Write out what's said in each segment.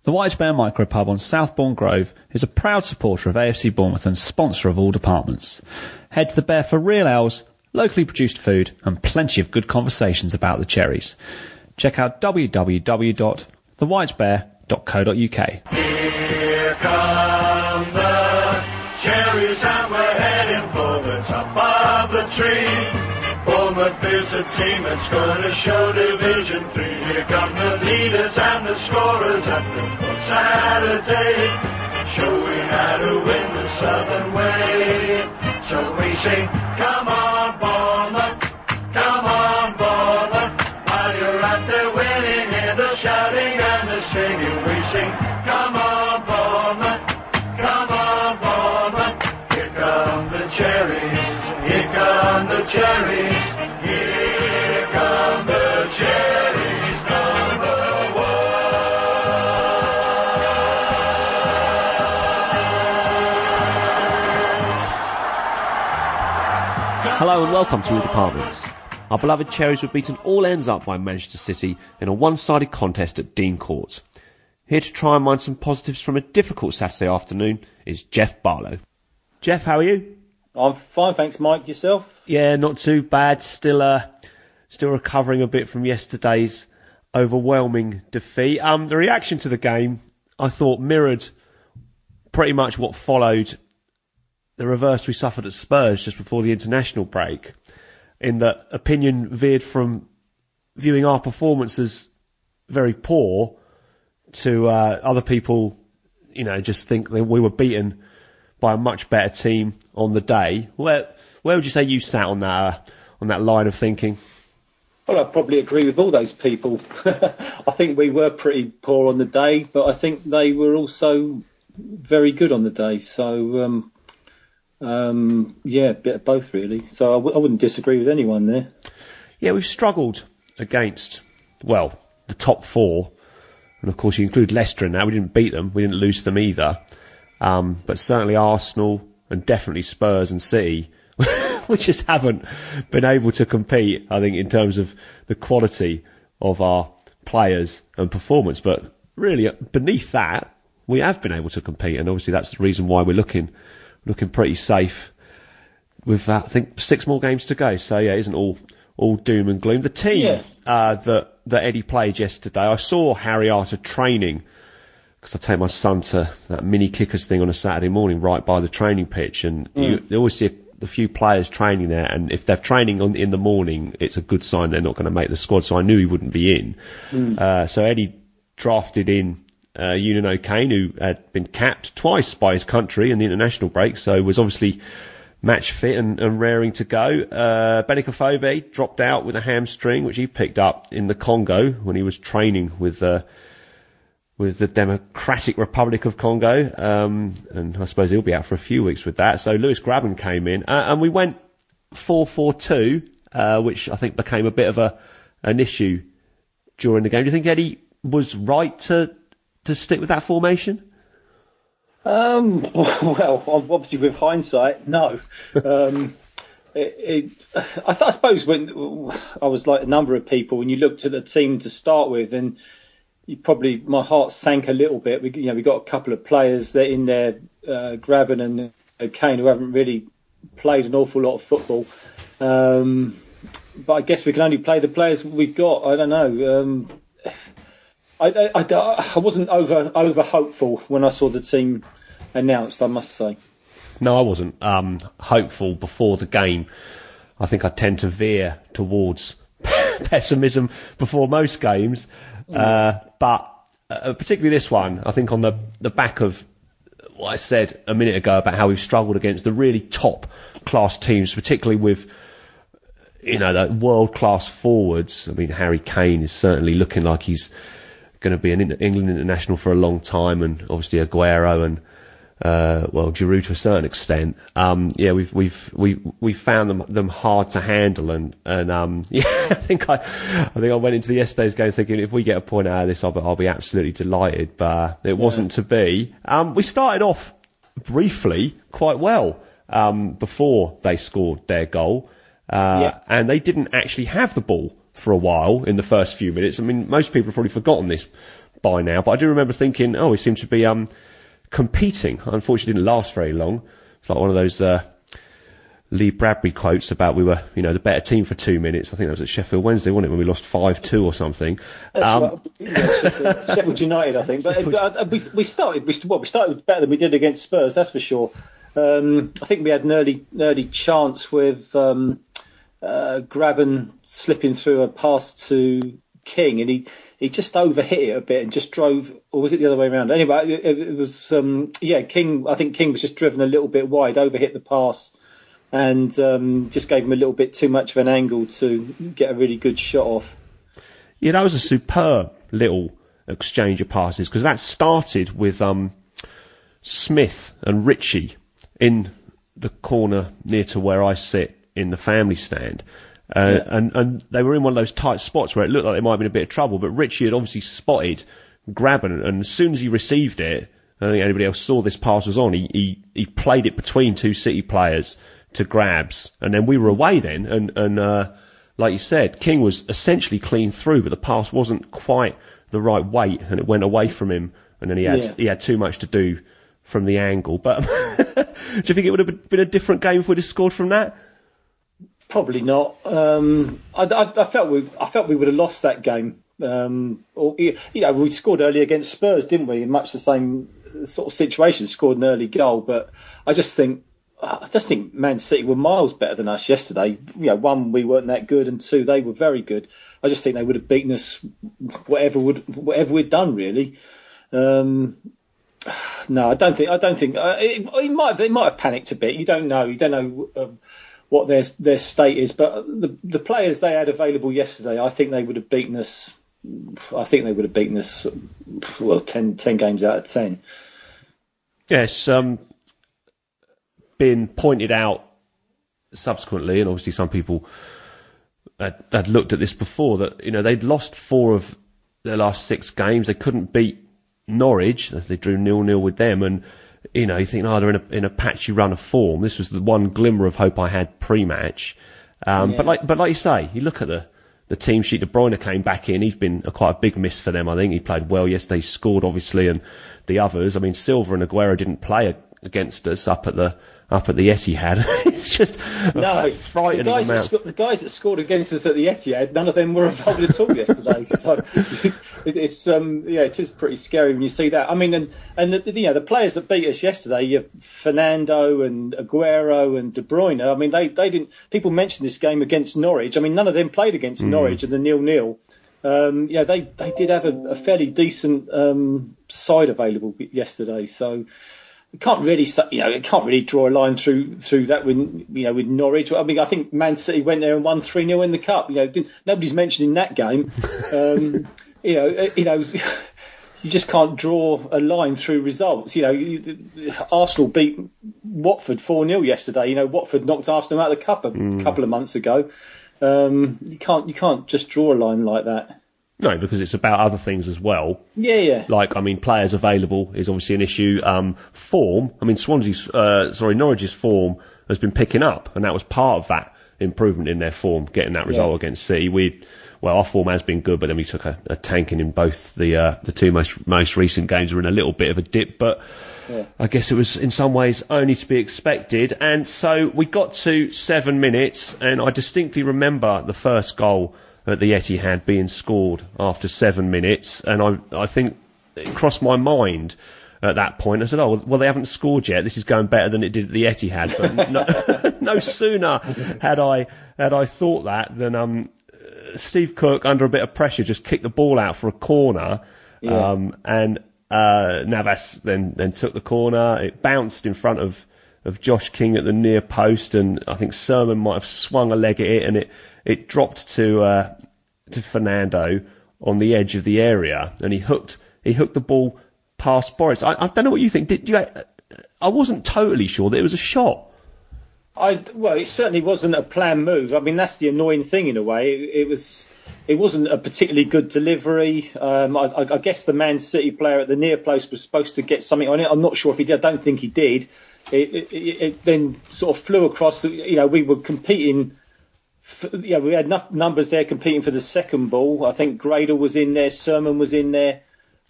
The White Bear Micropub on Southbourne Grove is a proud supporter of AFC Bournemouth and sponsor of all departments. Head to the Bear for real ales, locally produced food and plenty of good conversations about the cherries. Check out www.thewhitebear.co.uk. Here come the cherries and we're heading for the top of the tree. Bournemouth is a team that's going to show Division 3. Here come the leaders and the scorers at the Saturday, showing how to win the Southern way. So we sing, come on Bournemouth, come on Bournemouth. While you're out there winning, hear the shouting and the singing. We sing, come on Bournemouth, come on Bournemouth. Here come the cherries, here come the cherries, here come the cherries, number one. Hello and welcome to All Departments. Our beloved Cherries were beaten all ends up by Manchester City in a one-sided contest at Dean Court. Here to try and find some positives from a difficult Saturday afternoon is Jeff Barlow. Jeff, how are you? I'm fine, thanks, Mike. Yourself? Yeah, not too bad. Still recovering a bit from yesterday's overwhelming defeat. The reaction to the game, I thought, mirrored pretty much what followed the reverse we suffered at Spurs just before the international break, in that opinion veered from viewing our performance as very poor to other people, just think that we were beaten by a much better team on the day. Where would you say you sat on that line of thinking? Well, I probably agree with all those people. I think we were pretty poor on the day, but I think they were also very good on the day. So, a bit of both, really. So I wouldn't disagree with anyone there. Yeah, we've struggled against, the top four. And, of course, you include Leicester in that. We didn't beat them. We didn't lose to them either. But certainly Arsenal and definitely Spurs and City, we just haven't been able to compete, I think, in terms of the quality of our players and performance. But really, beneath that, we have been able to compete. And obviously that's the reason why we're looking pretty safe with, I think, 6 more games to go. So, yeah, it isn't all doom and gloom. The team that Eddie played yesterday, I saw Harry Arter training, because I take my son to that mini kickers thing on a Saturday morning right by the training pitch, and you always see a few players training there, and if they're training in the morning, it's a good sign they're not going to make the squad, so I knew he wouldn't be in. So Eddie drafted in Eunan O'Kane, who had been capped twice by his country in the international break, so was obviously match fit and raring to go. Benik Afobe dropped out with a hamstring, which he picked up in the Congo when he was training with the Democratic Republic of Congo, and I suppose he'll be out for a few weeks with that. So Lewis Grabban came in, and we went 4-4-2, which I think became a bit of an issue during the game. Do you think Eddie was right to stick with that formation? Well, obviously with hindsight, no. I suppose when I was like a number of people, when you looked at the team to start with, and my heart sank a little bit. We got a couple of players that in there, Grabban and O'Kane, who haven't really played an awful lot of football. But I guess we can only play the players we've got. I don't know. I wasn't over hopeful when I saw the team announced, I must say. No, I wasn't hopeful before the game. I think I tend to veer towards pessimism before most games. But particularly this one, I think on the back of what I said a minute ago about how we've struggled against the really top class teams, particularly with the world class forwards. I mean, Harry Kane is certainly looking like he's going to be an England international for a long time, and obviously Aguero and Giroud to a certain extent. We've found them hard to handle, and I think I went into yesterday's game thinking if we get a point out of this, I'll be absolutely delighted. But it wasn't to be. We started off briefly quite well before they scored their goal, and they didn't actually have the ball for a while in the first few minutes. I mean, most people have probably forgotten this by now, but I do remember thinking, we seem to be competing. Unfortunately, it didn't last very long. It's like one of those Lee Bradbury quotes about we were, the better team for 2 minutes. I think that was at Sheffield Wednesday, wasn't it, when we lost 5-2 or something. Sheffield United, I think. But we started better than we did against Spurs, that's for sure. I think we had an early chance with Graben slipping through a pass to King, and he just overhit it a bit and just drove, or was it the other way around? Anyway, it was King. I think King was just driven a little bit wide, overhit the pass, and just gave him a little bit too much of an angle to get a really good shot off. Yeah, that was a superb little exchange of passes, because that started with Smith and Ritchie in the corner near to where I sit in the family stand. And they were in one of those tight spots where it looked like there might have been a bit of trouble, but Ritchie had obviously spotted Graben, and as soon as he received it, I don't think anybody else saw this pass was on, he played it between two City players to Grabs, and then we were away then, and like you said, King was essentially clean through, but the pass wasn't quite the right weight, and it went away from him, and then he had too much to do from the angle. But do you think it would have been a different game if we'd have scored from that? Probably not. I felt we would have lost that game. We scored early against Spurs, didn't we? In much the same sort of situation, scored an early goal. But I just think Man City were miles better than us yesterday. One, we weren't that good, and two, they were very good. I just think they would have beaten us, whatever we'd done, really. No, I don't think. They might have panicked a bit. You don't know. What their state is, but the players they had available yesterday, I think they would have beaten us. Well, 10 games out of 10. Yes, been pointed out subsequently, and obviously some people had looked at this before, that they'd lost 4 of their last 6 games. They couldn't beat Norwich. They drew 0-0 with them, and you think, they're in a patchy run of form. This was the one glimmer of hope I had pre-match. But like you say, you look at the team sheet. De Bruyne came back in. He's been quite a big miss for them, I think. He played well yesterday. He scored, obviously, and the others. I mean, Silva and Aguero didn't play against us up at the Etihad. It's just frightening amount. The guys that scored against us at the Etihad, none of them were involved at all yesterday. So it is pretty scary when you see that. I mean, and the players that beat us yesterday, you have Fernando and Aguero and De Bruyne. I mean, they didn't. People mentioned this game against Norwich. I mean, none of them played against Norwich and the 0-0. They did have a fairly decent side available yesterday. So. It can't really draw a line through that with Norwich. I mean, I think Man City went there and won 3-0 in the cup. Nobody's mentioning that game. You just can't draw a line through results. Arsenal beat Watford 4-0 yesterday. Watford knocked Arsenal out of the cup a couple of months ago. You can't just draw a line like that. No, because it's about other things as well. Yeah. Like, I mean, players available is obviously an issue. Form, I mean, Norwich's form has been picking up, and that was part of that improvement in their form, getting that result against City. Our form has been good, but then we took a tanking in both the 2 most recent games. We're in a little bit of a dip, but I guess it was in some ways only to be expected. And so we got to 7 minutes, and I distinctly remember the first goal at the Etihad being scored after 7 minutes, and I think it crossed my mind at that point. I said, they haven't scored yet. This is going better than it did at the Etihad. But no sooner had I thought that than Steve Cook, under a bit of pressure, just kicked the ball out for a corner, and Navas then took the corner. It bounced in front of Josh King at the near post, and I think Sermon might have swung a leg at it, and it dropped to Fernando on the edge of the area, and he hooked the ball past Boris. I don't know what you think. I wasn't totally sure that it was a shot. It certainly wasn't a planned move. I mean, that's the annoying thing in a way. It wasn't a particularly good delivery. I guess the Man City player at the near post was supposed to get something on it. I'm not sure if he did. I don't think he did. It then sort of flew across. We were competing. We had enough numbers there competing for the second ball. I think Gradle was in there, Sermon was in there.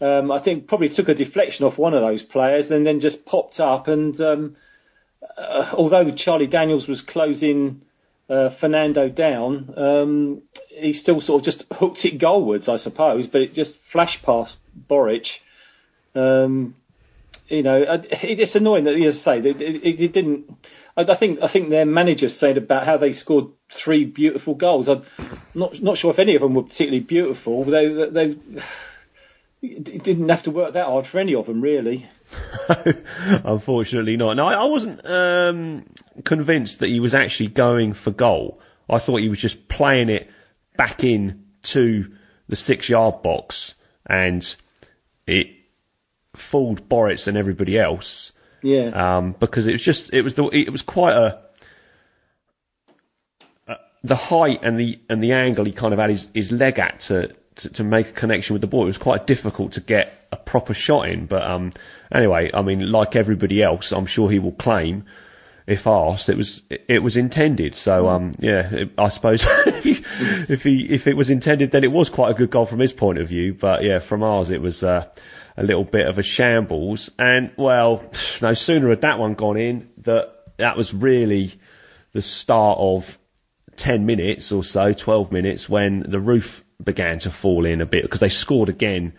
I think probably took a deflection off one of those players, and then just popped up. And although Charlie Daniels was closing Fernando down, he still sort of just hooked it goalwards, I suppose. But it just flashed past Boric. It's annoying that, as I say, it didn't. I think their manager said about how they scored 3 beautiful goals. I'm not sure if any of them were particularly beautiful. They it didn't have to work that hard for any of them, really. Unfortunately not. No, I wasn't convinced that he was actually going for goal. I thought he was just playing it back in to the 6-yard box, and it fooled Boris and everybody else. Yeah. Because it was quite the height and the angle he kind of had his leg at to make a connection with the ball. It was quite difficult to get a proper shot in. But anyway, I mean, like everybody else, I'm sure he will claim, if asked, it was intended. So I suppose if it was intended, then it was quite a good goal from his point of view. But yeah, from ours, it was a little bit of a shambles. And well, no sooner had that one gone in that was really the start of 10 minutes or so, 12 minutes, when the roof began to fall in a bit, because they scored again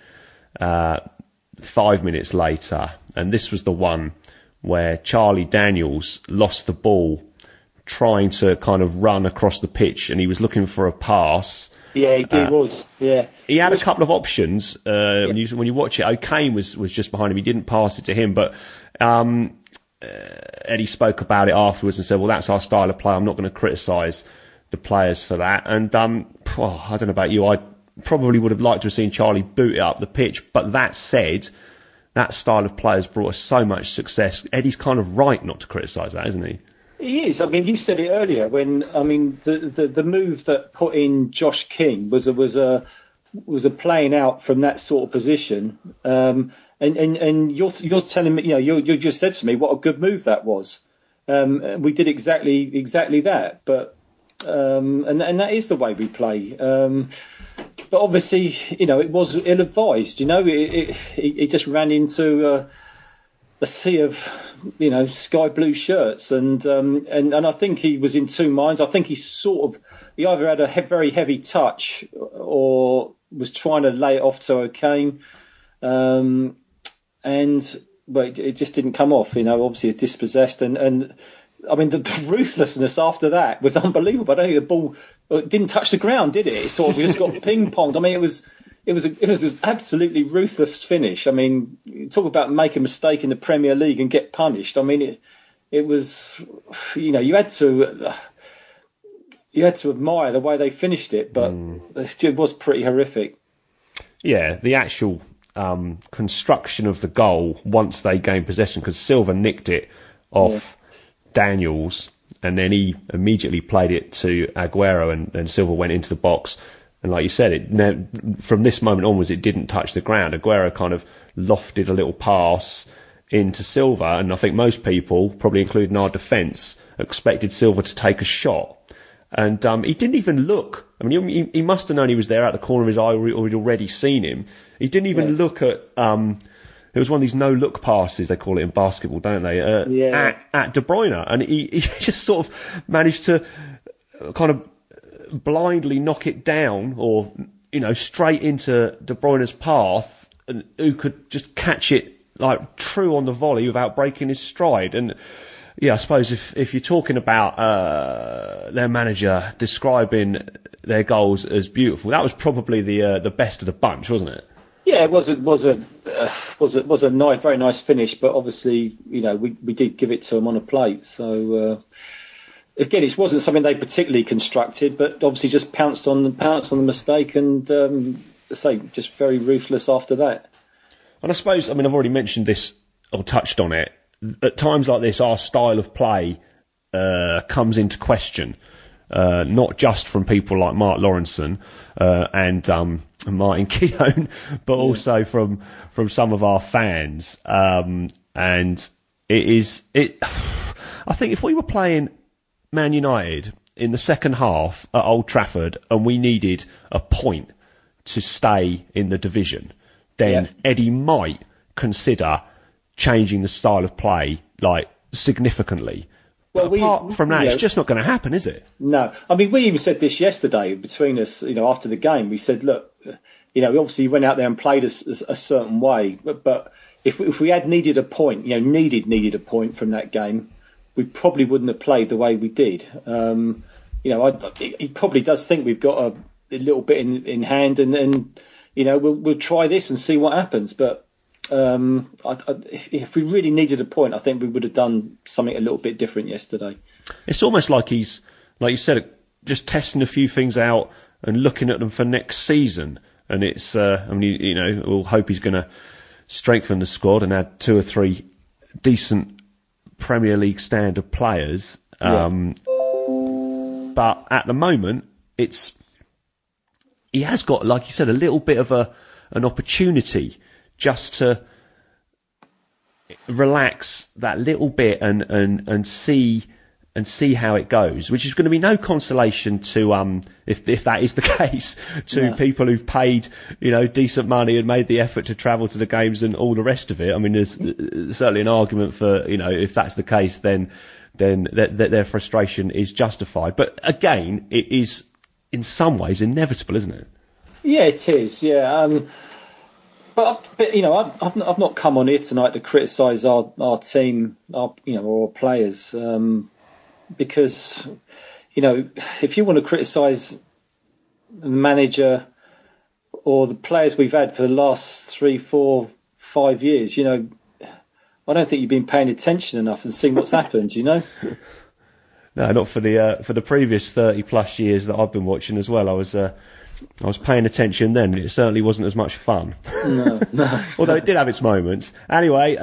5 minutes later. And this was the one where Charlie Daniels lost the ball trying to kind of run across the pitch, and he was looking for a pass. Yeah, he was. Yeah, he had a couple of options. When you watch it, O'Kane was just behind him. He didn't pass it to him, but Eddie spoke about it afterwards and said, "Well, that's our style of play. I'm not going to criticise the players for that." And I don't know about you, I probably would have liked to have seen Charlie boot it up the pitch. But that said, that style of play has brought us so much success. Eddie's kind of right not to criticise that, isn't he? He is. I mean, you said it earlier the move that put in Josh King was a playing out from that sort of position. And you're telling me, you just said to me what a good move that was. We did exactly that, but and that is the way we play. But obviously, it was ill-advised. He just ran into a sea of sky blue shirts, and I think he was in two minds. I think he either had a very heavy touch or was trying to lay it off to O'Kane, and it just didn't come off. Obviously it dispossessed, and I mean the ruthlessness after that was unbelievable. I don't think the ball didn't touch the ground, did it? It sort of just got ping-ponged. I mean, it was an absolutely ruthless finish. I mean, talk about make a mistake in the Premier League and get punished. I mean, it was, you had to admire the way they finished it, but it was pretty horrific. Yeah, the actual construction of the goal once they gained possession, because Silva nicked it off Daniels, and then he immediately played it to Aguero, and Silva went into the box. And like you said, from this moment onwards, it didn't touch the ground. Aguero kind of lofted a little pass into Silva, and I think most people, probably including our defence, expected Silva to take a shot. And he didn't even look. I mean, he must have known he was there out the corner of his eye, or he'd already seen him. He didn't even look at... it was one of these no-look passes, they call it in basketball, don't they? At De Bruyne. And he just sort of managed to kind of blindly knock it down, or straight into De Bruyne's path, and who could just catch it like true on the volley without breaking his stride. And I suppose if you're talking about their manager describing their goals as beautiful, that was probably the best of the bunch, wasn't it? Yeah, it was a nice, very nice finish, but obviously we did give it to them on a plate, so. Again, it wasn't something they particularly constructed, but obviously just pounced on the mistake, and just very ruthless after that. And I suppose, I've already mentioned this or touched on it. At times like this, our style of play comes into question, not just from people like Mark Lawrenson and Martin Keown, but also from some of our fans. And I think if we were playing Man United in the second half at Old Trafford and we needed a point to stay in the division, then Eddie might consider changing the style of play, like, significantly. Well, apart from that, it's just not going to happen, is it? No. I mean, we even said this yesterday between us, after the game. We said, look, we obviously went out there and played a certain way. But if we had needed a point, needed a point from that game, we probably wouldn't have played the way we did. He probably does think we've got a little bit in hand and we'll try this and see what happens. But if we really needed a point, I think we would have done something a little bit different yesterday. It's almost like he's, like you said, just testing a few things out and looking at them for next season. And it's, we'll hope he's going to strengthen the squad and add 2 or 3 decent Premier League standard players. But at the moment, he has got, like you said, a little bit of an opportunity just to relax that little bit and see how it goes, which is going to be no consolation to if that is the case to people who've paid decent money and made the effort to travel to the games and all the rest of it. I mean, there's certainly an argument for if that's the case, then their frustration is justified. But again, it is in some ways inevitable, isn't it? Yeah, it is. Yeah. But I've not come on here tonight to criticise our team, our players, because if you want to criticise the manager or the players we've had for the last 3, 4, 5 years, I don't think you've been paying attention enough and seeing what's happened. No, not for the previous 30+ years that I've been watching as well. I was paying attention then, and it certainly wasn't as much fun. No. Although it did have its moments. Anyway,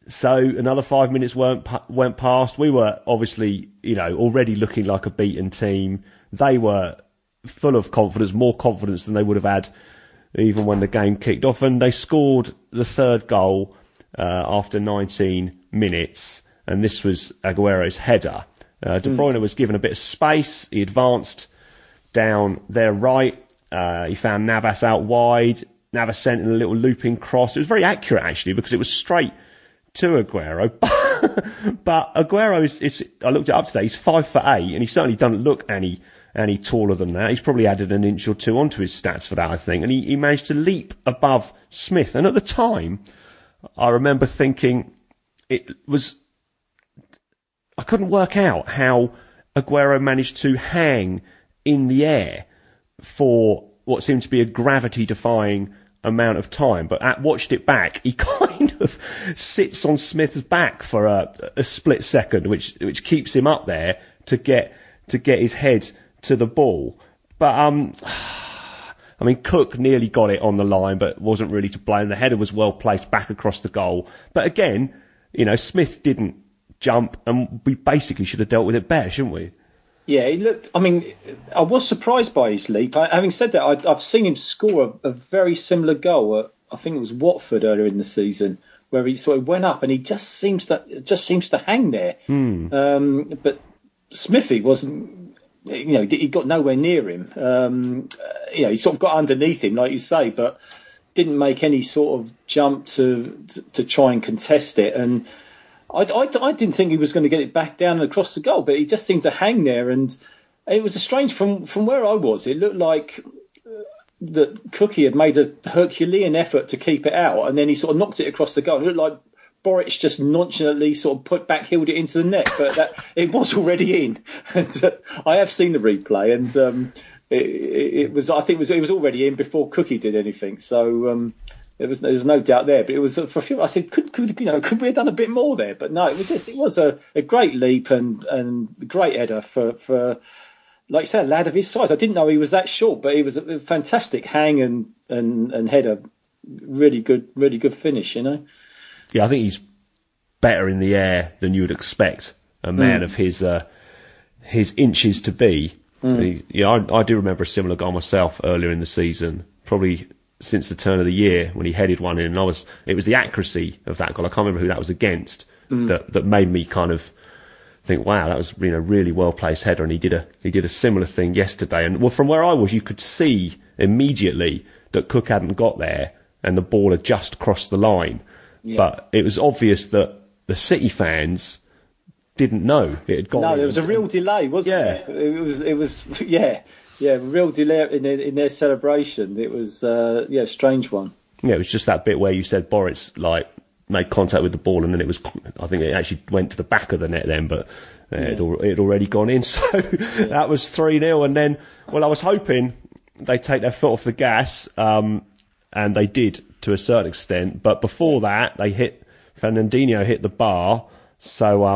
so another 5 minutes went past. We were obviously, already looking like a beaten team. They were full of confidence, more confidence than they would have had even when the game kicked off. And they scored the 3rd goal after 19 minutes, and this was Aguero's header. De Bruyne was given a bit of space. He advanced down their right. He found Navas out wide. Navas sent in a little looping cross. It was very accurate, actually, because it was straight to Aguero. But Aguero is I looked it up today, he's 5'8", and he certainly doesn't look any taller than that. He's probably added an inch or 2 onto his stats for that, I think. And he managed to leap above Smith. And at the time, I remember thinking I couldn't work out how Aguero managed to hang in the air for what seemed to be a gravity-defying amount of time. But watched it back, he kind of sits on Smith's back for a split second, which keeps him up there to get his head to the ball. But I mean, Cook nearly got it on the line, but wasn't really to blame. The header was well placed back across the goal. But again, Smith didn't jump, and we basically should have dealt with it better, shouldn't we? Yeah, I was surprised by his leap. Having said that, I've seen him score a very similar goal at, I think it was Watford earlier in the season, where he sort of went up and he just seems to hang there. But Smithy wasn't, he got nowhere near him. He sort of got underneath him, like you say, but didn't make any sort of jump to try and contest it. And I didn't think he was going to get it back down and across the goal, but he just seemed to hang there. And it was a strange, from where I was, it looked like that Cookie had made a Herculean effort to keep it out, and then he sort of knocked it across the goal. It looked like Boric just nonchalantly sort of backhilled it into the net, but it was already in. And I have seen the replay, and it was already in before Cookie did anything. So there's no doubt there. But it was for a few. I said, could we have done a bit more there? But no, it was a great leap and great header for like you said, a lad of his size. I didn't know he was that short, but he was a fantastic hang and header. Really good finish, Yeah, I think he's better in the air than you would expect a man of his inches to be. I do remember a similar goal myself earlier in the season, probably since the turn of the year when he headed one in. And it was the accuracy of that goal. I can't remember who that was against that made me kind of think, wow, that was really well placed header. And he did a similar thing yesterday. And well, from where I was, you could see immediately that Cook hadn't got there and the ball had just crossed the line. Yeah. But it was obvious that the City fans didn't know it had gone. No, there was a real delay, wasn't there? It was real delay in their celebration. It was a strange one. Yeah, it was just that bit where you said Boris made contact with the ball, and then I think it actually went to the back of the net then, but it had already gone in. So that was 3-0. And then, I was hoping they'd take their foot off the gas, and they did to a certain extent. But before that, Fernandinho hit the bar. So, I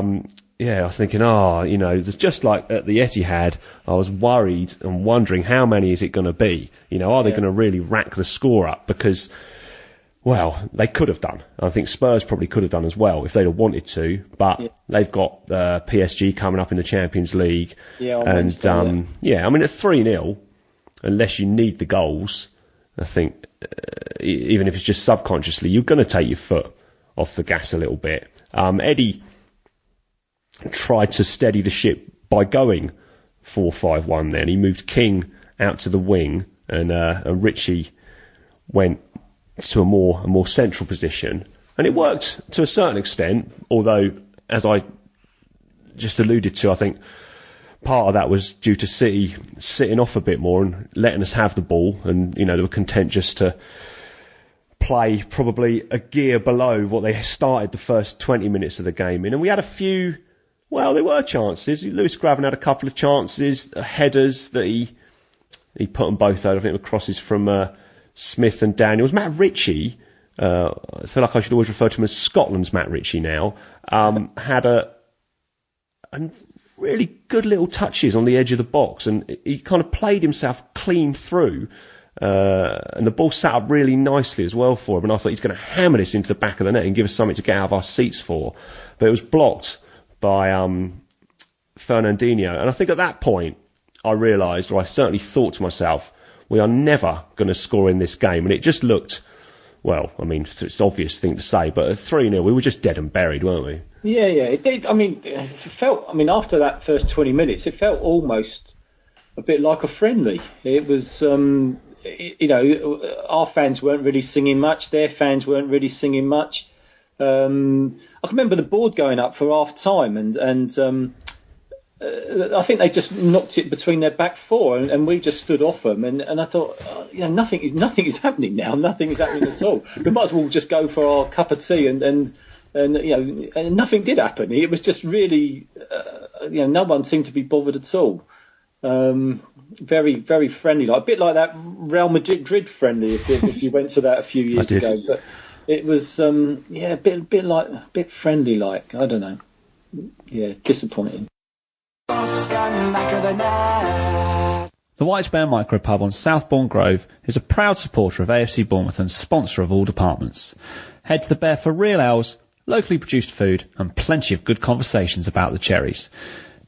was thinking, it's just like at the Etihad, I was worried and wondering how many is it going to be? Are they going to really rack the score up? Because, they could have done. I think Spurs probably could have done as well if they'd have wanted to, but they've got PSG coming up in the Champions League. Yeah, and it's 3-0, unless you need the goals, I think, even if it's just subconsciously, you're going to take your foot off the gas a little bit. Eddie tried to steady the ship by going 4-5-1 then. He moved King out to the wing, and Ritchie went to a more central position. And it worked to a certain extent, although, as I just alluded to, I think part of that was due to City sitting off a bit more and letting us have the ball, and they were content just to play probably a gear below what they started the first 20 minutes of the game in. And we had a few, there were chances. Lewis Graven had a couple of chances, headers that he put them both out. I think it were crosses from Smith and Daniels. Matt Ritchie, I feel like I should always refer to him as Scotland's Matt Ritchie now, had a really good little touches on the edge of the box, and he kind of played himself clean through, and the ball sat up really nicely as well for him, and I thought he's going to hammer this into the back of the net and give us something to get out of our seats for, but it was blocked by Fernandinho. And I think at that point I realised, or I certainly thought to myself, we are never going to score in this game. And it just looked, it's an obvious thing to say, but at 3-0 we were just dead and buried, weren't we? Yeah, it did. It felt, after that first 20 minutes, it felt almost a bit like a friendly. It was, our fans weren't really singing much, their fans weren't really singing much. I can remember the board going up for half time, and I think they just knocked it between their back four, and we just stood off them. And I thought, nothing is happening now. Nothing is happening at all. We might as well just go for our cup of tea, and nothing did happen. It was just really, no one seemed to be bothered at all. Very, very friendly, a bit like that Real Madrid friendly, if you went to that a few years ago. But it was, a bit friendly, like, I don't know. Yeah, disappointing. The White Bear Micropub on Southbourne Grove is a proud supporter of AFC Bournemouth and sponsor of all departments. Head to the Bear for real ales, locally produced food, and plenty of good conversations about the cherries.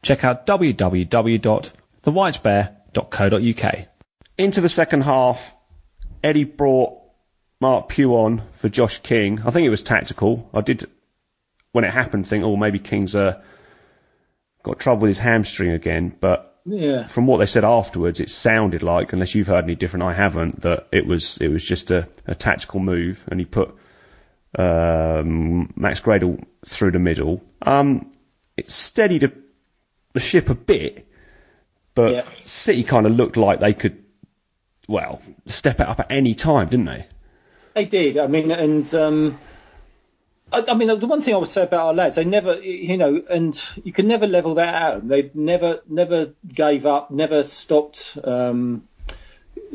Check out www.thewhitebear.co.uk. Into the second half, Eddie brought Mark Pugh on for Josh King. I think it was tactical. I did, when it happened, think, maybe King's got trouble with his hamstring again. But from what they said afterwards, it sounded like, unless you've heard any different, I haven't, that it was just a tactical move, and he put Max Gradle through the middle. It steadied the ship a bit, but City kind of looked like they could, step it up at any time, didn't they? They did. The one thing I would say about our lads, they never, and you can never level that out. They never gave up, never stopped, trying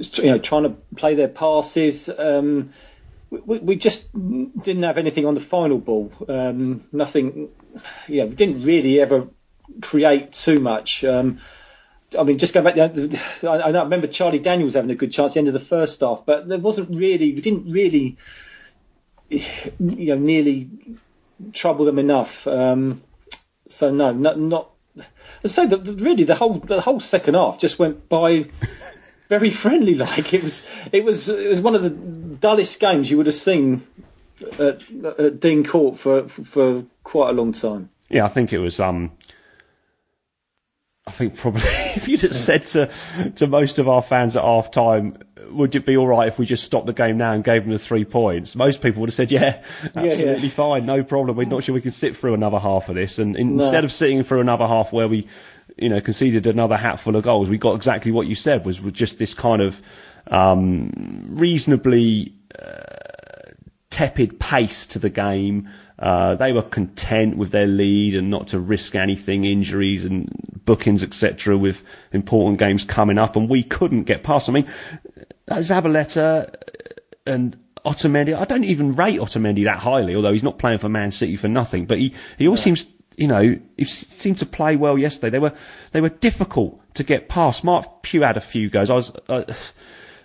to play their passes. We just didn't have anything on the final ball. Nothing. We didn't really ever create too much. Just going back there, I remember Charlie Daniels having a good chance at the end of the first half, but there wasn't really. We didn't really, nearly trouble them enough. So no, not. So really, the whole second half just went by very friendly. Like it was one of the dullest games you would have seen at Dean Court for quite a long time. Yeah, I think it was. I think probably if you'd have said to most of our fans at half time, would it be all right if we just stopped the game now and gave them the 3 points? Most people would have said, yeah, absolutely fine, no problem. We're not sure we can sit through another half of this. And instead of sitting through another half where we, conceded another hatful of goals, we got exactly what you said, was just this kind of reasonably tepid pace to the game. They were content with their lead and not to risk anything, injuries and bookings, etc., with important games coming up, and we couldn't get past. I mean, Zabaleta and Otamendi, I don't even rate Otamendi that highly, although he's not playing for Man City for nothing, but he always seems, he seemed to play well yesterday. They were difficult to get past. Mark Pugh had a few goes. I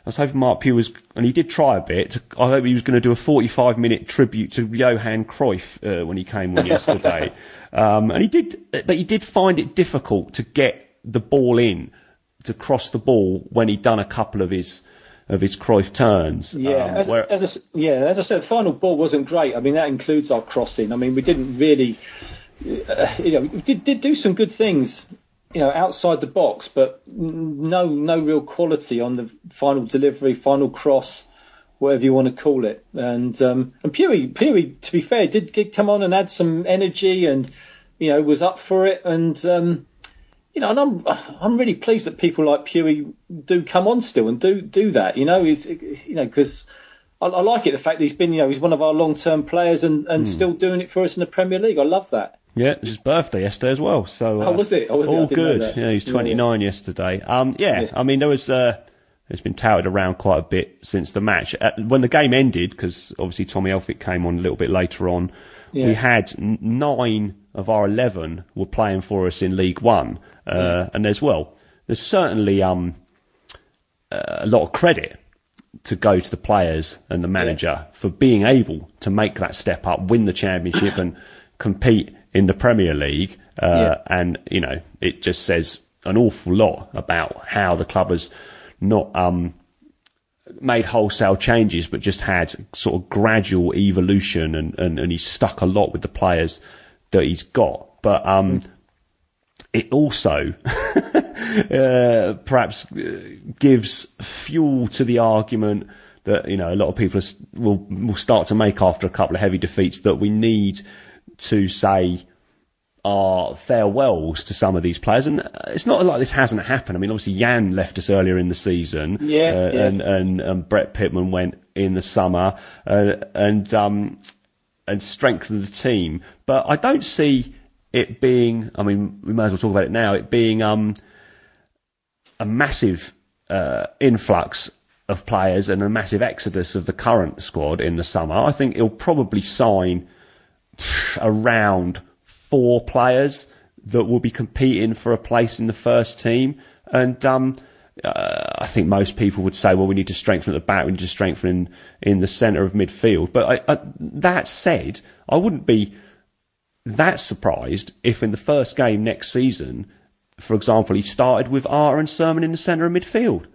was hoping Mark Pugh was, and he did try a bit. I hope he was going to do a 45-minute tribute to Johan Cruyff when he came on yesterday. And he did, but he did find it difficult to get the ball in, to cross the ball when he'd done a couple of his Cruyff turns. Yeah, as I said, the final ball wasn't great. I mean, that includes our crossing. I mean, we didn't really, we did do some good things, outside the box, but no real quality on the final delivery, final cross, whatever you want to call it. And Pewey, to be fair, did come on and add some energy, and was up for it. And and I'm really pleased that people like Pewey do come on still and do that. Because I like it, the fact that he's been, he's one of our long-term players and still doing it for us in the Premier League. I love that. Yeah, it was his birthday yesterday as well. So was it? All good. Yeah, he was 29 yesterday. Yes. I mean, there was it's been touted around quite a bit since the match. When the game ended, because obviously Tommy Elphick came on a little bit later on, we had 9 of our 11 were playing for us in League One, and there's certainly a lot of credit to go to the players and the manager for being able to make that step up, win the championship, and compete in the Premier League, and it just says an awful lot about how the club has not made wholesale changes, but just had sort of gradual evolution, and he's stuck a lot with the players that he's got. But it also perhaps gives fuel to the argument that a lot of people will start to make after a couple of heavy defeats, that we need to say our farewells to some of these players. And it's not like this hasn't happened. I mean, obviously Jan left us earlier in the season, and Brett Pittman went in the summer, and strengthened the team. But I don't see it being, I mean, we may as well talk about it now, it being a massive influx of players and a massive exodus of the current squad in the summer. I think he'll probably sign around 4 players that will be competing for a place in the first team. And I think most people would say, well, we need to strengthen at the back, we need to strengthen in the centre of midfield. But that said, I wouldn't be that surprised if in the first game next season, for example, he started with Arter and Sermon in the centre of midfield.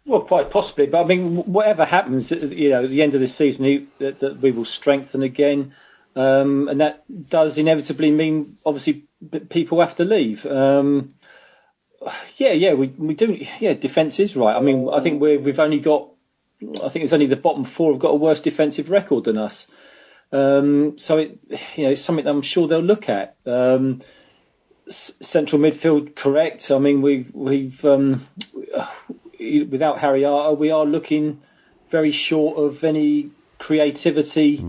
Well, quite possibly. But I mean, whatever happens, at the end of the season, that we will strengthen again. And that does inevitably mean, obviously, people have to leave. We do. Yeah, defence is right. I mean, I think we've only got, I think it's only the bottom 4 have got a worse defensive record than us. So it's something that I'm sure they'll look at. Central midfield, correct. I mean, we've without Harry Arter, we are looking very short of any creativity.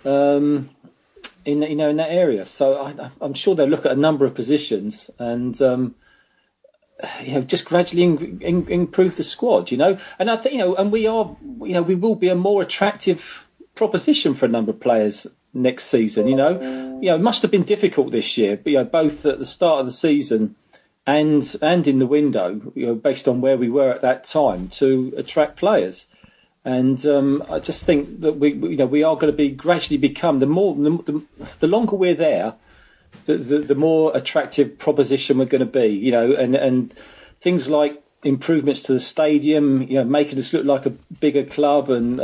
In that area, so I'm sure they'll look at a number of positions and just gradually improve the squad. And I think and we will be a more attractive proposition for a number of players next season. It must have been difficult this year, but both at the start of the season and in the window, based on where we were at that time, to attract players. And I just think that we are going to be gradually become the longer we're there, the more attractive proposition we're going to be. And things like improvements to the stadium, making us look like a bigger club and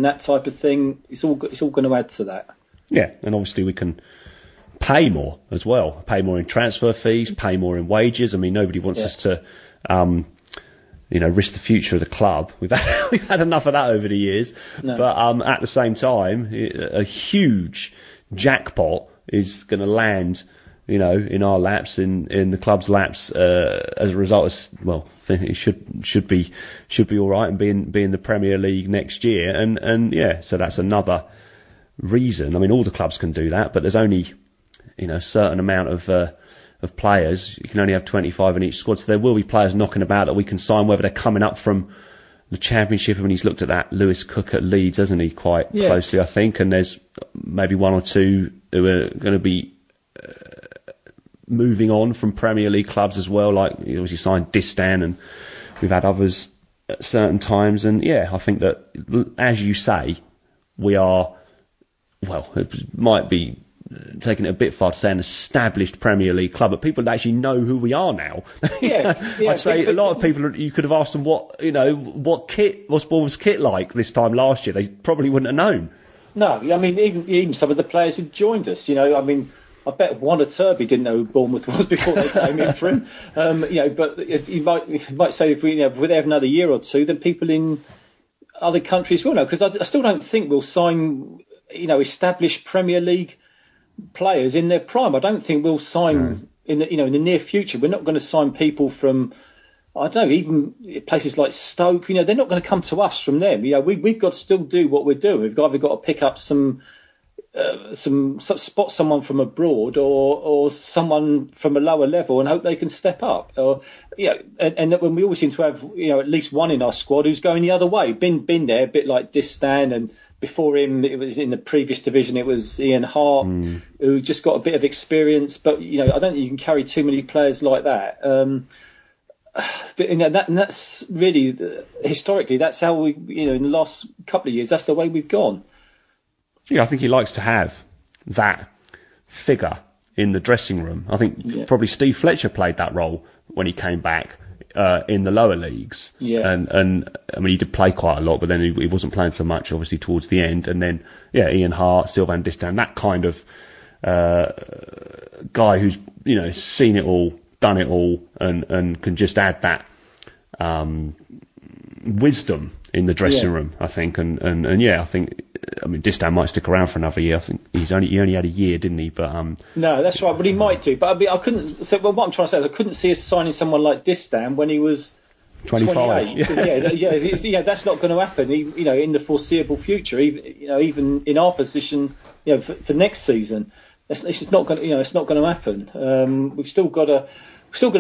that type of thing. It's all going to add to that. Yeah, and obviously we can pay more as well, pay more in transfer fees, pay more in wages. I mean, nobody wants us to, risk the future of the club. We've had enough of that over the years. No. But at the same time, a huge jackpot is going to land, in our laps, in the club's laps, as a result of, I think it should be all right and be in the Premier League next year. And so that's another reason. I mean, all the clubs can do that, but there's only, a certain amount of players. You can only have 25 in each squad, so there will be players knocking about that we can sign, whether they're coming up from the Championship. I mean, he's looked at that Lewis Cook at Leeds, hasn't he, quite closely, I think, and there's maybe one or two who are going to be moving on from Premier League clubs as well, like he obviously signed Distan, and we've had others at certain times. And I think that, as you say, we are, it might be taking it a bit far to say an established Premier League club, but people actually know who we are now. I'd say a lot of people, you could have asked them what's Bournemouth's kit like this time last year, they probably wouldn't have known. No, I mean, even some of the players who joined us, I mean, I bet Warner Turby didn't know who Bournemouth was before they came in for him. But if you might say if we have another year or two, then people in other countries will know, because I still don't think we'll sign, established Premier League players in their prime. I don't think we'll sign in the near future. We're not going to sign people from, I don't know, even places like Stoke. They're not going to come to us from them. We've got to still do what we're doing. We've either got to pick up spot someone from abroad or someone from a lower level and hope they can step up. And when we always seem to have at least one in our squad who's going the other way. Been there, a bit like Distan, and before him it was in the previous division. It was Ian Hart, who just got a bit of experience. But I don't think you can carry too many players like that. But that's really historically that's how we in the last couple of years that's the way we've gone. Yeah, I think he likes to have that figure in the dressing room. I think probably Steve Fletcher played that role when he came back in the lower leagues. Yeah. And I mean, he did play quite a lot, but then he wasn't playing so much, obviously, towards the end. And then, Ian Hart, Sylvain Distan, that kind of guy who's, seen it all, done it all, and can just add that wisdom in the dressing room, I think. And I think, I mean, Distan might stick around for another year. I think he only had a year, didn't he? But no, that's right. But he might do. But I couldn't. So what I'm trying to say is I couldn't see us signing someone like Distan when he was 25. 28. That's not going to happen. In the foreseeable future, even in our position, for next season, it's not going. It's not going to happen. We've still got to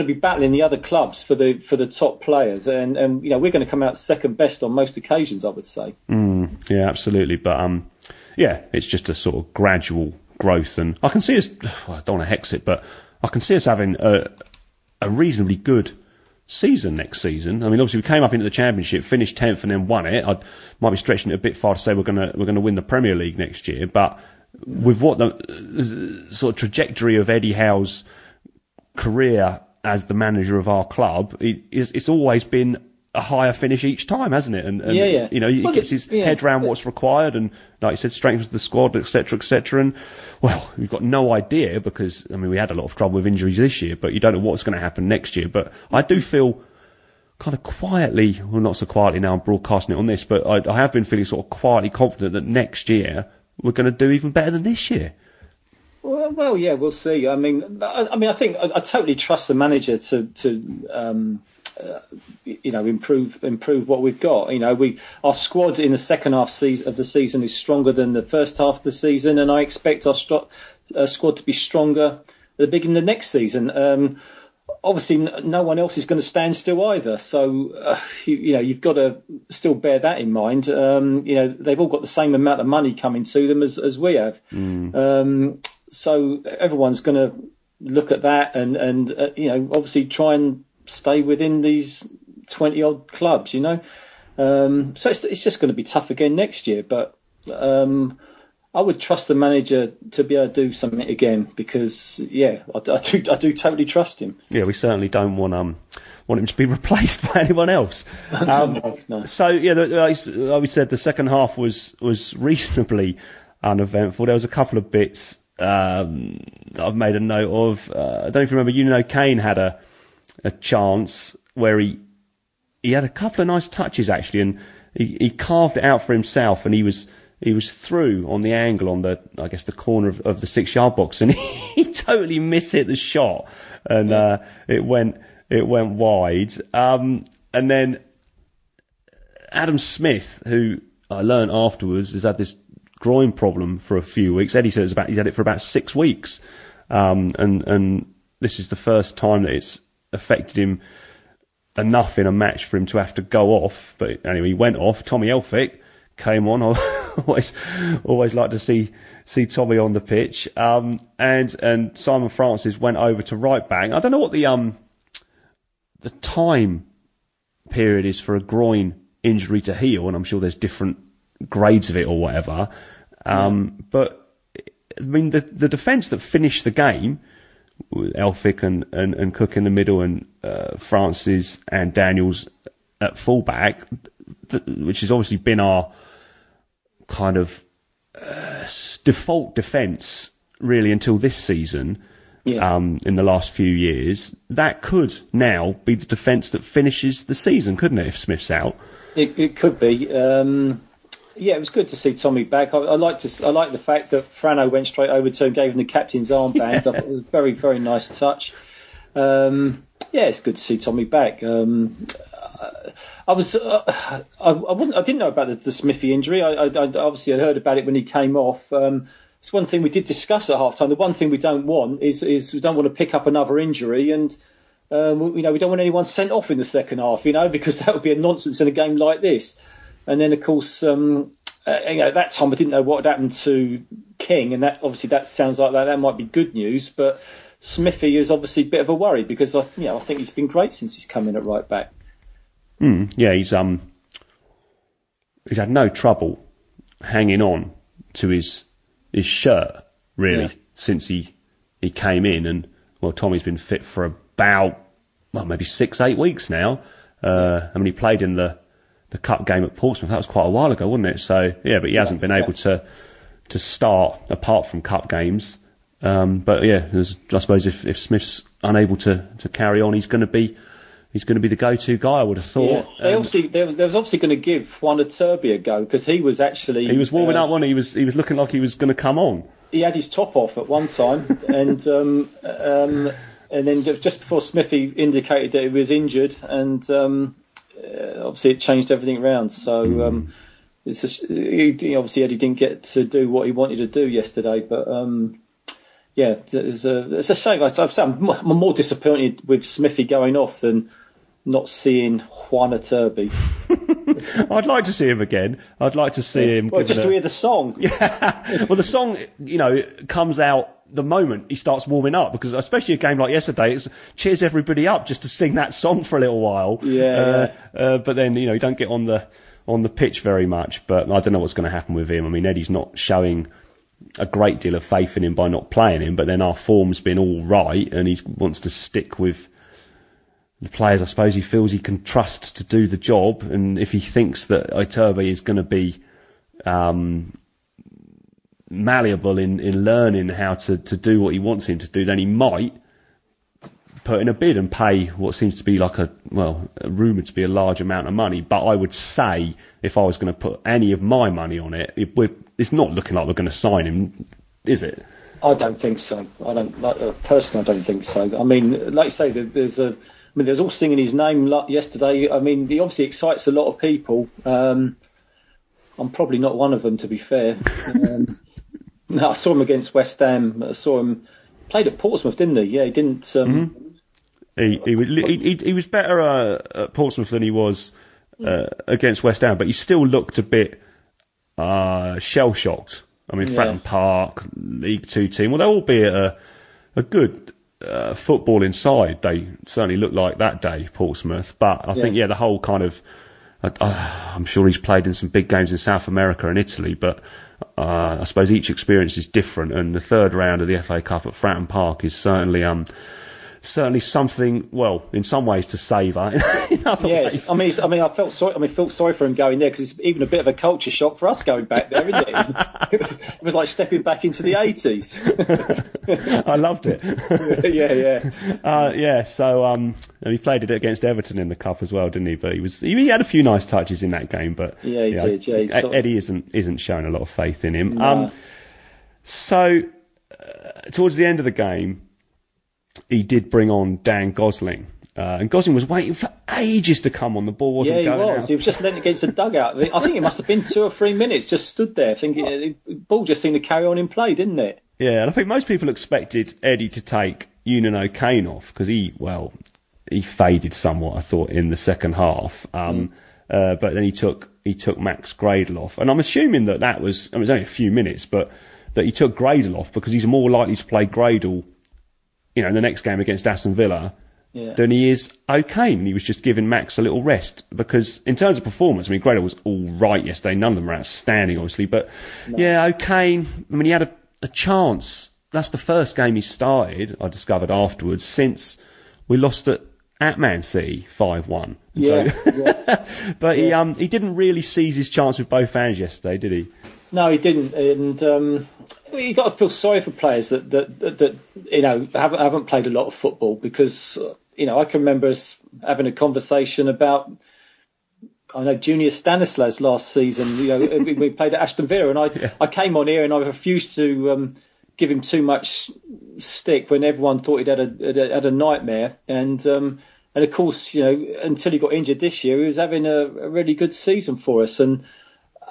be battling the other clubs for the top players, and we're going to come out second best on most occasions, I would say. Yeah, absolutely. But it's just a sort of gradual growth, and I can see us. I don't want to hex it, but I can see us having a reasonably good season next season. I mean, obviously we came up into the Championship, finished 10th, and then won it. I might be stretching it a bit far to say we're going to win the Premier League next year, but with what the sort of trajectory of Eddie Howe's career as the manager of our club, it's always been a higher finish each time, hasn't it? And he gets his head around what's required, and like you said, strengthens the squad, etc., etc. And we've got no idea, because I mean we had a lot of trouble with injuries this year, but you don't know what's going to happen next year. But I do feel kind of quietly, well, not so quietly now I'm broadcasting it on this, but I have been feeling sort of quietly confident that next year we're going to do even better than this year. Well, yeah, we'll see. I mean, I think I totally trust the manager to improve what we've got. Our squad in the second half of the season is stronger than the first half of the season, and I expect our squad to be stronger at the beginning of the next season. Obviously, no one else is going to stand still either. So, you've got to still bear that in mind. They've all got the same amount of money coming to them as we have. So everyone's going to look at that and obviously try and stay within these 20 odd clubs. So it's just going to be tough again next year. But I would trust the manager to be able to do something again, because I do totally trust him. Yeah, we certainly don't want him to be replaced by anyone else. No. So like we said, the second half was reasonably uneventful. There was a couple of bits that I've made a note of. I don't know if you remember, Kane had a chance where he had a couple of nice touches actually, and he carved it out for himself, and he was through on the angle on the corner of the 6-yard box, and he totally mishit the shot, and it went wide. And then Adam Smith, who I learned afterwards has had this groin problem for a few weeks. Eddie said he's had it for about 6 weeks, and this is the first time that it's affected him enough in a match for him to have to go off. But anyway, he went off. Tommy Elphick came on. I always like to see Tommy on the pitch. And Simon Francis went over to right back. I don't know what the time period is for a groin injury to heal, and I'm sure there's different grades of it or whatever. But I mean, the defence that finished the game with Elphick and Cook in the middle, and Francis and Daniels at fullback, which has obviously been our kind of default defence really until this season. In the last few years, that could now be the defence that finishes the season, couldn't it? If Smith's out, it could be. It was good to see Tommy back. I like the fact that Frano went straight over to him, gave him the captain's armband. I thought it was a very, very nice touch. It's good to see Tommy back. I didn't know about the Smithy injury. I obviously had heard about it when he came off. It's one thing we did discuss at half time. The one thing we don't want is we don't want to pick up another injury, and we don't want anyone sent off in the second half, because that would be a nonsense in a game like this. And then, of course, at that time I didn't know what had happened to King, and that sounds like that might be good news. But Smithy is obviously a bit of a worry, because I think he's been great since he's come in at right back. He's had no trouble hanging on to his shirt really since he came in, and Tommy's been fit for about maybe 6-8 weeks now. He played in the cup game at Portsmouth. That was quite a while ago, wasn't it? So but he hasn't been able to start apart from cup games. I suppose if Smith's unable to carry on, he's going to be the go-to guy, I would have thought. Yeah. They was obviously going to give Juan Turby a go, because he was warming up, wasn't he? He was looking like he was going to come on. He had his top off at one time, and then just before Smithy indicated that he was injured, and obviously it changed everything around. So obviously Eddie didn't get to do what he wanted to do yesterday, but it's a shame. I'm more disappointed with Smithy going off than not seeing Juan Turby. I'd like to see him again. I'd like to see him. Well, just to hear the song. Yeah. Well, the song, comes out the moment he starts warming up, because especially a game like yesterday, it cheers everybody up just to sing that song for a little while. But then, you don't get on the pitch very much. But I don't know what's going to happen with him. I mean, Eddie's not showing a great deal of faith in him by not playing him, but then our form's been all right, and he wants to stick with the players I suppose he feels he can trust to do the job. And if he thinks that Iturbe is going to be malleable in learning how to do what he wants him to do, then he might put in a bid and pay what seems to be rumoured to be a large amount of money. But I would say, if I was going to put any of my money on it, it's not looking like we're going to sign him, is it? I don't think so. Personally, I don't think so. I mean, like you say, there's all singing his name yesterday. I mean, he obviously excites a lot of people. I'm probably not one of them, to be fair. No, I saw him against West Ham. I saw him played at Portsmouth, didn't he? Yeah, he didn't. He was better at Portsmouth than he was against West Ham, but he still looked a bit shell shocked. I mean, Fratton Park, League Two team. Well, they'll all be at a good footballing side. They certainly looked like that day, Portsmouth. But I think the whole kind of. I'm sure he's played in some big games in South America and Italy, but I suppose each experience is different. And the third round of the FA Cup at Fratton Park is certainly certainly something, well, in some ways to savour. In other ways. I mean, I felt sorry for him going there, because it's even a bit of a culture shock for us going back there, isn't it? It was like stepping back into the 80s. I loved it. Yeah. So he played it against Everton in the cup as well, didn't he? But he had a few nice touches in that game. But he did. Yeah, Eddie isn't showing a lot of faith in him. No. So towards the end of the game, he did bring on Dan Gosling. And Gosling was waiting for ages to come on. The ball wasn't going out. He was just leaning against the dugout. I think it must have been 2 or 3 minutes, just stood there thinking. The ball just seemed to carry on in play, didn't it? Yeah, and I think most people expected Eddie to take Eunan O'Kane off, because he faded somewhat, I thought, in the second half. But then he took Max Gradle off. And I'm assuming that was, it was only a few minutes, but that he took Gradle off because he's more likely to play Gradle, in the next game against Aston Villa, than he is O'Kane. And he was just giving Max a little rest, because in terms of performance, I mean, Gradle was all right yesterday. None of them were outstanding, obviously. But O'Kane, I mean, he had a chance. That's the first game he started, I discovered afterwards, since we lost at Man City 5-1. But he didn't really seize his chance with both hands yesterday, did he? No, he didn't, and you got to feel sorry for players that haven't played a lot of football, because I can remember us having a conversation about, I know, Junior Stanislas last season. We played at Aston Villa, and I came on here and I refused to give him too much stick when everyone thought he'd had a nightmare, and of course, until he got injured this year, he was having a really good season for us. And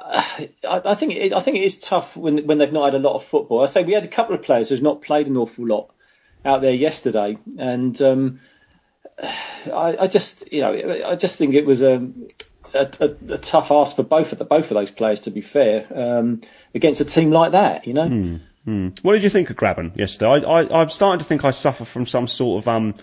I think it is tough when they've not had a lot of football. I say we had a couple of players who've not played an awful lot out there yesterday, and I just think it was a tough ask for both of those players, to be fair, against a team like that. What did you think of Graben yesterday? I'm starting to think I suffer from some sort of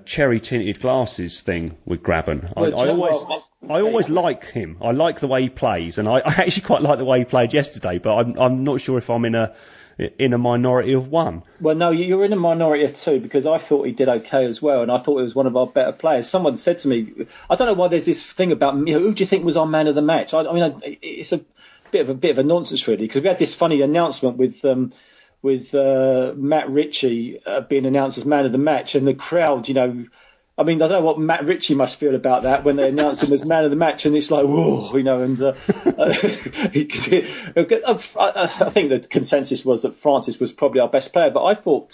cherry tinted glasses thing with Graben. I always like him. I like the way he plays, and I actually quite like the way he played yesterday. But I'm not sure if I'm in a minority of one. Well, no, you're in a minority of two, because I thought he did okay as well, and I thought he was one of our better players. Someone said to me, I don't know why there's this thing about who do you think was our man of the match? I mean, it's a bit of a nonsense, really, because we had this funny announcement with Matt Ritchie being announced as man of the match, and the crowd, I mean, I don't know what Matt Ritchie must feel about that when they announce him as man of the match, and it's like, whoa, and I think the consensus was that Francis was probably our best player, but I thought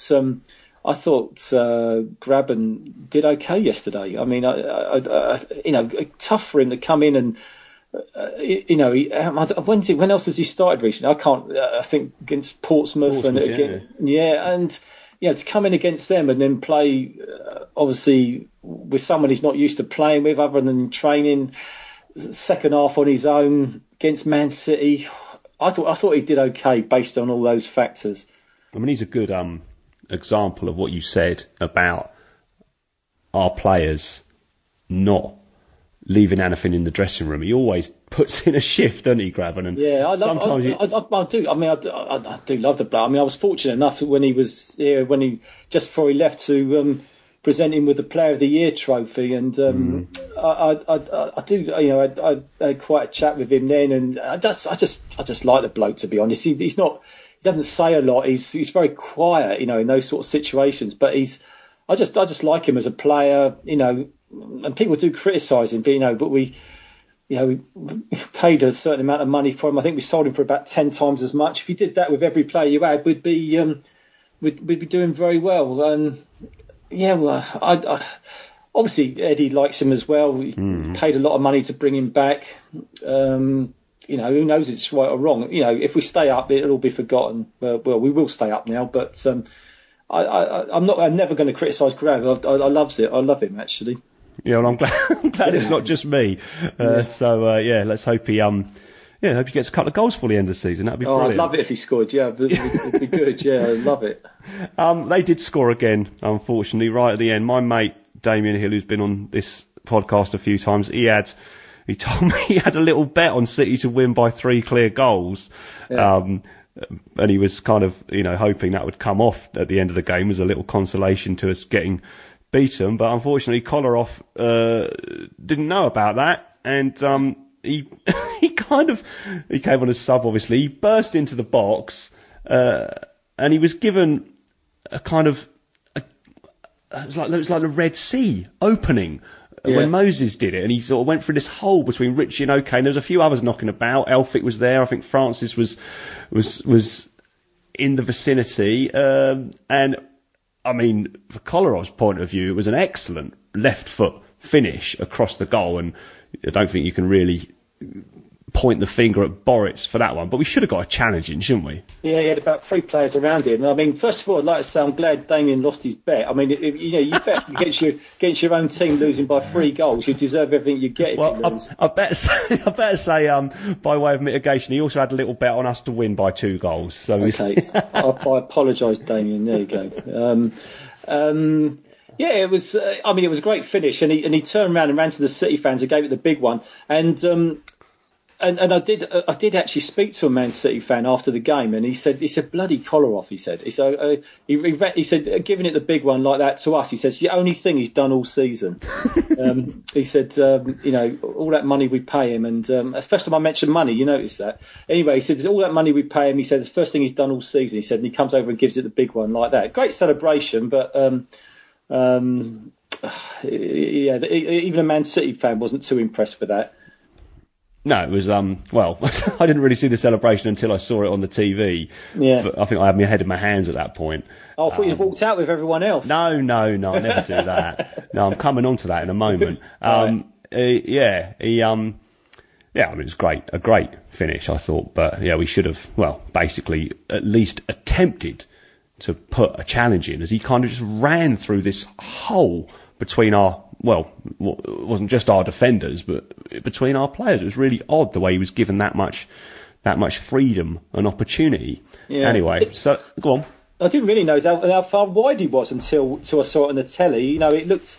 Graben did okay yesterday. I mean, tough for him to come in and. When else has he started recently? I can't. I think against Portsmouth and again, and to come in against them and then play, obviously with someone he's not used to playing with, other than training. Second half on his own against Man City, I thought he did okay based on all those factors. I mean, he's a good example of what you said about our players not leaving anything in the dressing room. He always puts in a shift, doesn't he, Graben? And I do. I mean, I do love the bloke. I mean, I was fortunate enough when he was here, just before he left, to present him with the Player of the Year trophy, and I do. I had quite a chat with him then, and I just like the bloke, to be honest. He's not. He doesn't say a lot. He's very quiet, in those sort of situations. But I just like him as a player, and people do criticise him, but we paid a certain amount of money for him. I think we sold him for about 10 times as much. If you did that with every player you had, we'd be doing very well. And I obviously Eddie likes him as well. We paid a lot of money to bring him back. Who knows if it's right or wrong? If we stay up, it'll all be forgotten. Well, we will stay up now, but I'm never going to criticise Grab. I love him actually. Yeah, well, I'm glad it's not just me. Let's hope he hope he gets a couple of goals for the end of the season. That'd be brilliant. I'd love it if he scored. Yeah, it'd be good. Yeah, I'd love it. They did score again, unfortunately, right at the end. My mate Damien Hill, who's been on this podcast a few times, he told me he had a little bet on City to win by 3 clear goals. Yeah. and he was kind of, hoping that would come off at the end of the game as a little consolation to us getting beaten. But unfortunately, Kolarov didn't know about that, and he he came on as sub. Obviously, he burst into the box, and he was given a kind of it was like the Red Sea opening. When Moses did it, and he sort of went through this hole between Richie and OK, and there was a few others knocking about. Elphick was there. I think Francis was in the vicinity. And I mean, from Kolarov's point of view, it was an excellent left foot finish across the goal, and I don't think you can really point the finger at Boritz for that one, but we should have got a challenge in, shouldn't we? Yeah, he had about 3 players around him. I mean, first of all, I'd like to say I'm glad Damien lost his bet. I mean, you bet against your own team losing by 3 goals, you deserve everything you get. Well, if you lose. I better say, by way of mitigation, he also had a little bet on us to win by 2 goals. So okay, I apologise, Damien. There you go. Yeah, it was. I mean, it was a great finish, and he turned around and ran to the City fans and gave it the big one. And I did actually speak to a Man City fan after the game, and he said bloody Kolarov. He said he said giving it the big one like that to us. He said it's the only thing he's done all season. He said all that money we pay him, and it's the first time I mentioned money. You noticed that. Anyway, he said all that money we pay him. He said it's the first thing he's done all season. He said, and he comes over and gives it the big one like that. Great celebration, but even a Man City fan wasn't too impressed with that. No, it was, well, I didn't really see the celebration until I saw it on the TV. Yeah. I think I had my head in my hands at that point. Oh, I thought you walked out with everyone else. No, I never do that. No, I'm coming on to that in a moment. Right. I mean, it was a great finish, I thought. But, yeah, we should have, basically at least attempted to put a challenge in, as he kind of just ran through this hole between our... Well, it wasn't just our defenders, but between our players. It was really odd the way he was given that much freedom and opportunity. Yeah. Anyway, so go on. I didn't really know how far wide he was until I saw it on the telly. It looked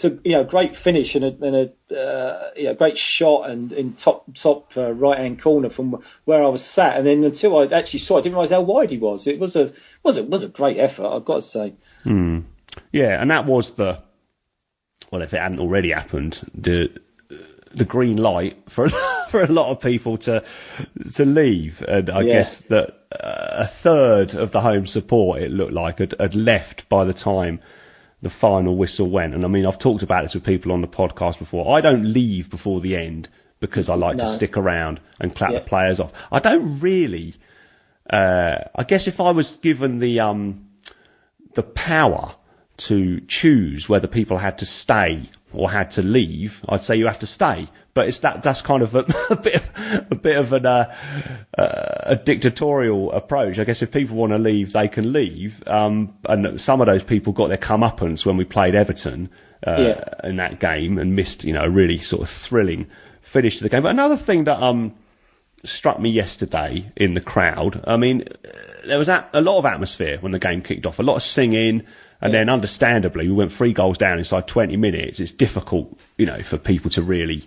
a great finish and a great shot and in top right hand corner from where I was sat. And then until I actually saw it, I didn't realise how wide he was. It was a great effort, I've got to say. Yeah, and that was well, if it hadn't already happened, the green light for a lot of people to leave, and I guess that a third of the home support, it looked like, had left by the time the final whistle went. And I mean, I've talked about this with people on the podcast before. I don't leave before the end because I like to stick around and clap the players off. I don't really. I guess if I was given the power to choose whether people had to stay or had to leave, I'd say you have to stay. But that's kind of a bit of a dictatorial approach. I guess if people want to leave, they can leave. And some of those people got their comeuppance when we played Everton in that game and missed, a really sort of thrilling finish to the game. But another thing that struck me yesterday in the crowd, I mean, there was a lot of atmosphere when the game kicked off, a lot of singing. And then, understandably, we went 3 goals down inside 20 minutes. It's difficult, for people to really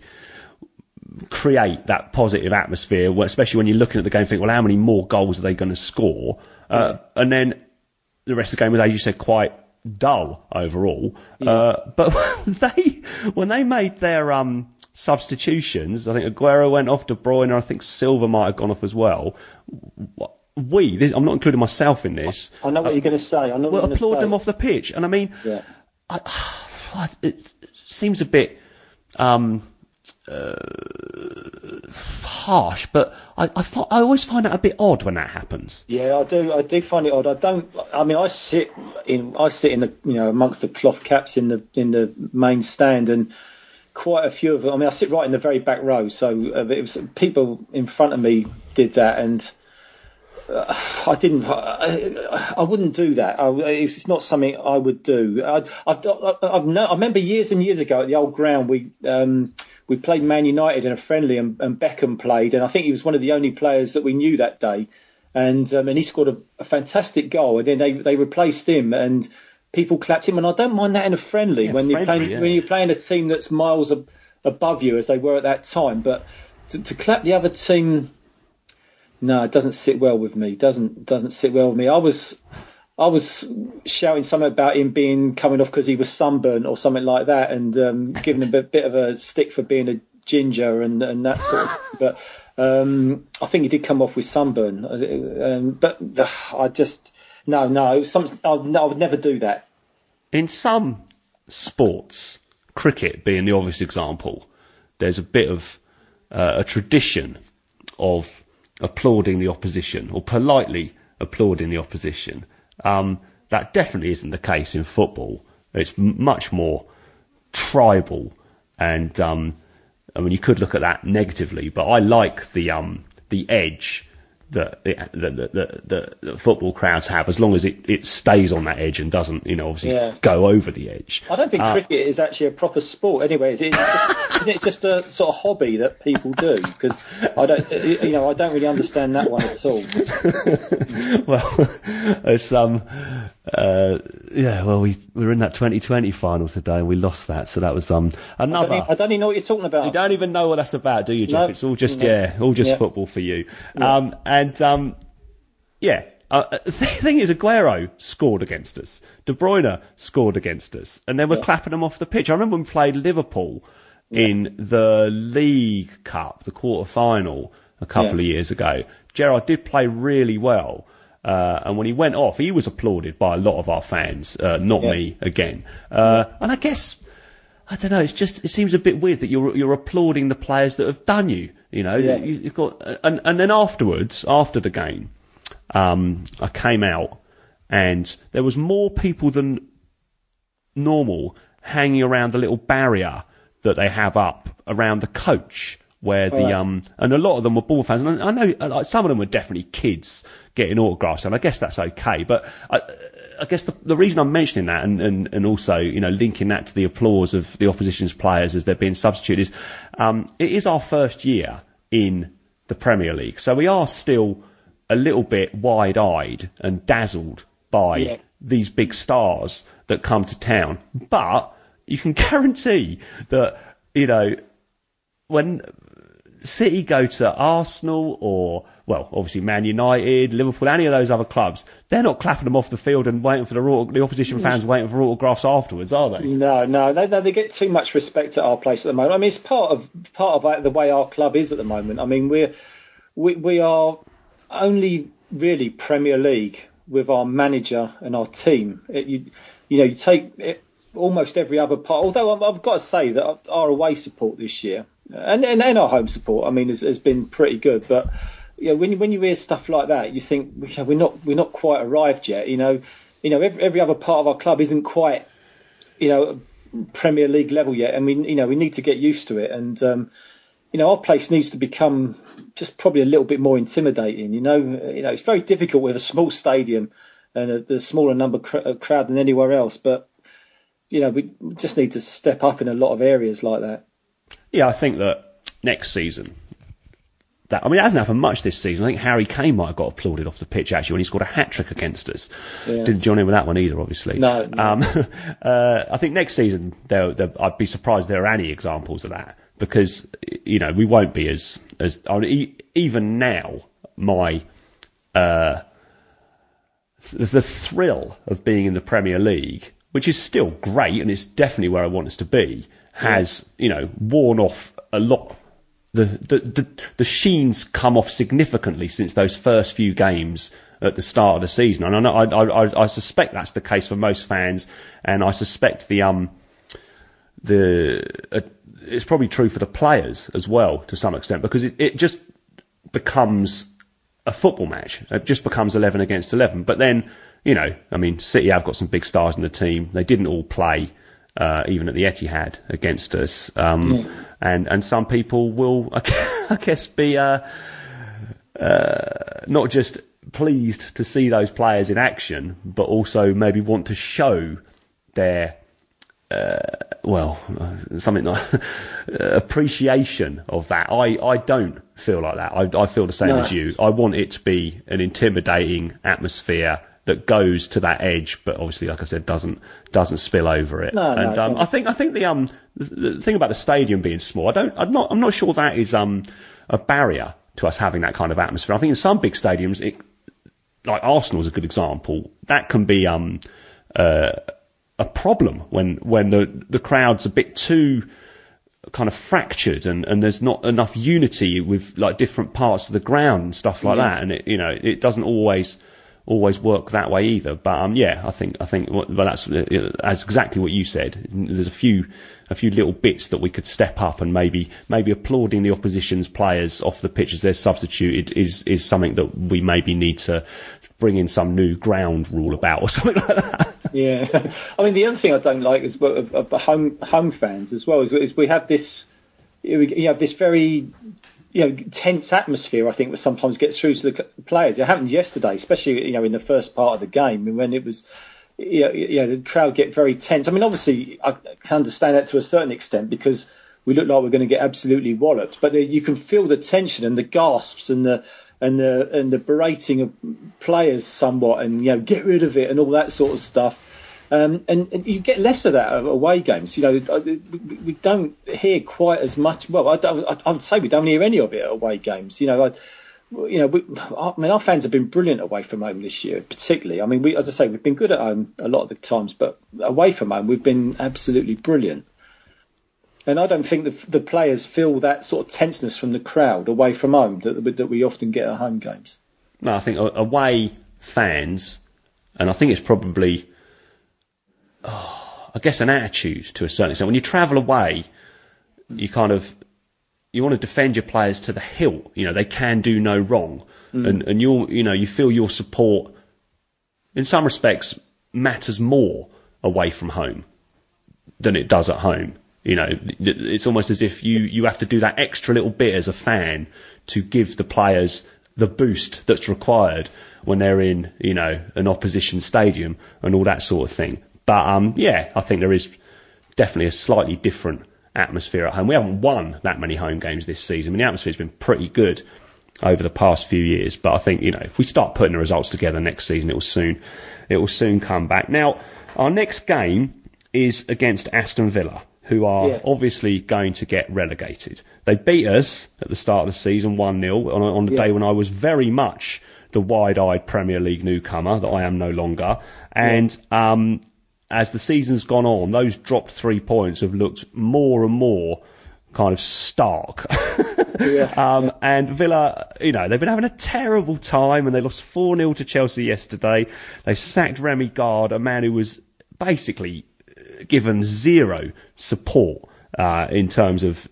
create that positive atmosphere, especially when you're looking at the game and think, well, how many more goals are they going to score? And then the rest of the game was, as you said, quite dull overall. But when they made their substitutions, I think Aguero went off, De Bruyne, I think Silva might have gone off as well. I'm not including myself in this. I know what you're going to say. We'll applaud them off the pitch. And I mean, it seems a bit harsh, but I always find that a bit odd when that happens. Yeah, I do. I do find it odd. I sit in the amongst the cloth caps in the main stand, and quite a few of them. I mean, I sit right in the very back row, so it was people in front of me did that, and I wouldn't do that. It's not something I would do. I remember years and years ago at the old ground, we played Man United in a friendly, and Beckham played, and I think he was one of the only players that we knew that day, and he scored a fantastic goal, and then they replaced him, and people clapped him, and I don't mind that in a friendly when you're playing a team that's miles above you, as they were at that time, but to clap the other team. No, it doesn't sit well with me. Doesn't sit well with me. I was shouting something about him coming off because he was sunburnt or something like that, and giving him a bit of a stick for being a ginger and that sort of. But I think he did come off with sunburn. But I just no. I would never do that. In some sports, cricket being the obvious example, there's a bit of a tradition of applauding the opposition or politely applauding the opposition. That definitely isn't the case in football. It's much more tribal, and I mean, you could look at that negatively, but I like the edge that football crowds have, as long as it stays on that edge and doesn't, obviously go over the edge. I don't think cricket is actually a proper sport anyway. Isn't it just a sort of hobby that people do? Because I don't really understand that one at all. Well, it's we were in that 2020 final today and we lost that, so that was another. I don't even know what you're talking about. You don't even know what that's about, do you, Jeff? No, it's all just football for you. Yeah. The thing is, Aguero scored against us. De Bruyne scored against us, and then we're clapping them off the pitch. I remember when we played Liverpool in the League Cup, the quarter-final, a couple of years ago. Gerrard did play really well. And when he went off, he was applauded by a lot of our fans, not me again. And I guess, I don't know, it seems a bit weird that you're applauding the players that have done you. You've got, and then afterwards, after the game, I came out and there was more people than normal hanging around the little barrier that they have up around the coach, where and a lot of them were Bournemouth fans, and I know some of them were definitely kids getting autographs, and I guess that's okay. But I guess the reason I'm mentioning that, and also linking that to the applause of the opposition's players as they're being substituted, is it is our first year in the Premier League, so we are still a little bit wide-eyed and dazzled by these big stars that come to town. But you can guarantee that when City go to Arsenal or, well, obviously Man United, Liverpool, any of those other clubs, they're not clapping them off the field and waiting for the opposition fans waiting for autographs afterwards, are they? No, they get too much respect at our place at the moment. I mean, it's part of the way our club is at the moment. I mean, we are only really Premier League with our manager and our team. You take it, almost every other part. Although I've got to say that our away support this year and our home support, I mean, has been pretty good. But when you hear stuff like that, you think we're not quite arrived yet. Every other part of our club isn't quite Premier League level yet, and we need to get used to it. And our place needs to become just probably a little bit more intimidating. It's very difficult with a small stadium and the smaller number crowd than anywhere else. But we just need to step up in a lot of areas like that. Yeah, I think that next season, it hasn't happened much this season. I think Harry Kane might have got applauded off the pitch actually when he scored a hat-trick against us. Yeah. Didn't join in with that one either, obviously. No. I think next season, I'd be surprised if there are any examples of that, because we won't be as even now. The thrill of being in the Premier League, which is still great and it's definitely where I want us to be, has worn off a lot. The sheen's come off significantly since those first few games at the start of the season, and I suspect that's the case for most fans, and I suspect it's probably true for the players as well to some extent, because it just becomes a football match. It just becomes 11 against 11. But then, City have got some big stars in the team. They didn't all play, even at the Etihad against us. And some people will, I guess, be not just pleased to see those players in action, but also maybe want to show their something like appreciation of that. I don't feel like that. I feel the same as you. I want it to be an intimidating atmosphere that goes to that edge, but obviously, like I said, doesn't spill over it. I think the thing about the stadium being small, I'm not sure that is a barrier, to us having that kind of atmosphere. I think in some big stadiums, like Arsenal is a good example, that can be a problem when the crowd's a bit too kind of fractured and there's not enough unity with like different parts of the ground and stuff like that, and it doesn't always work that way either. But I think that's exactly what you said. There's a few little bits that we could step up, and maybe applauding the opposition's players off the pitch as they're substituted is something that we maybe need to bring in some new ground rule about or something like that. Yeah, I mean the other thing I don't like is home fans as well is we have this very tense atmosphere. I think that sometimes gets through to the players. It happened yesterday, especially in the first part of the game when it was the crowd get very tense. I mean obviously I can understand that to a certain extent because we look like we're going to get absolutely walloped, but you can feel the tension and the gasps and the berating of players somewhat, and get rid of it and all that sort of stuff, and you get less of that at away games. We don't hear quite as much. Well, I would say we don't hear any of it at away games. Our fans have been brilliant away from home this year, particularly. I mean, as I say, we've been good at home a lot of the times, but away from home we've been absolutely brilliant. And I don't think the players feel that sort of tenseness from the crowd away from home that we often get at home games. No, I think away fans, and I think it's probably, I guess, an attitude to a certain extent. When you travel away, you want to defend your players to the hilt. They can do no wrong, and you feel your support, in some respects, matters more away from home than it does at home. It's almost as if you have to do that extra little bit as a fan to give the players the boost that's required when they're in, an opposition stadium and all that sort of thing. But, I think there is definitely a slightly different atmosphere at home. We haven't won that many home games this season. I mean, the atmosphere's been pretty good over the past few years. But I think, if we start putting the results together next season, it will soon come back. Now, our next game is against Aston Villa, who are obviously going to get relegated. They beat us at the start of the season 1-0 on the day when I was very much the wide-eyed Premier League newcomer that I am no longer. And as the season's gone on, those dropped 3 points have looked more and more kind of stark. And Villa, they've been having a terrible time, and they lost 4-0 to Chelsea yesterday. They sacked Remy Gard, a man who was basically given zero support in terms of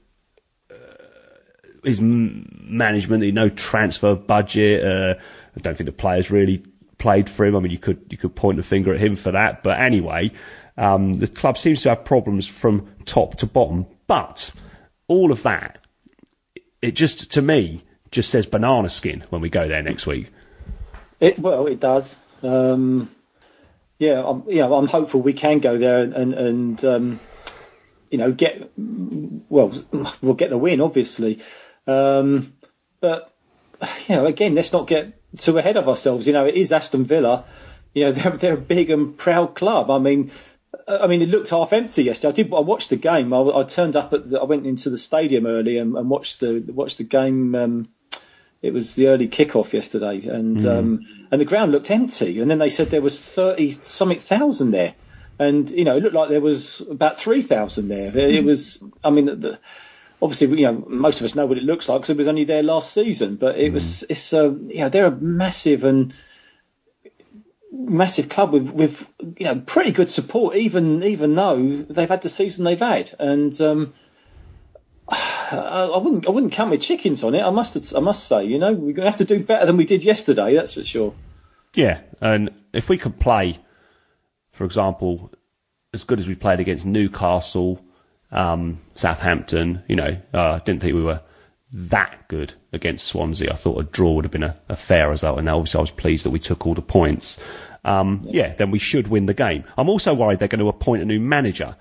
his management. No transfer budget. I don't think the players really played for him. I mean, you could point the finger at him for that. But anyway, the club seems to have problems from top to bottom. But all of that, it just, to me, just says banana skin when we go there next week. It does. I'm hopeful we can go there and we'll get the win, obviously. But again, let's not get too ahead of ourselves. It is Aston Villa. They're a big and proud club. I mean, it looked half empty yesterday. I watched the game. I turned up I went into the stadium early and watched the game. It was the early kickoff yesterday, and the ground looked empty. And then they said there was 30-something thousand there, and it looked like there was about 3,000 there. It was, obviously, most of us know what it looks like because it was only there last season. But they're a massive club with pretty good support, even though they've had the season they've had, and. I wouldn't count my chickens on it. I must say, we're going to have to do better than we did yesterday. That's for sure. Yeah, and if we could play, for example, as good as we played against Newcastle, Southampton, I didn't think we were that good against Swansea. I thought a draw would have been a fair result, and obviously I was pleased that we took all the points. Then we should win the game. I'm also worried they're going to appoint a new manager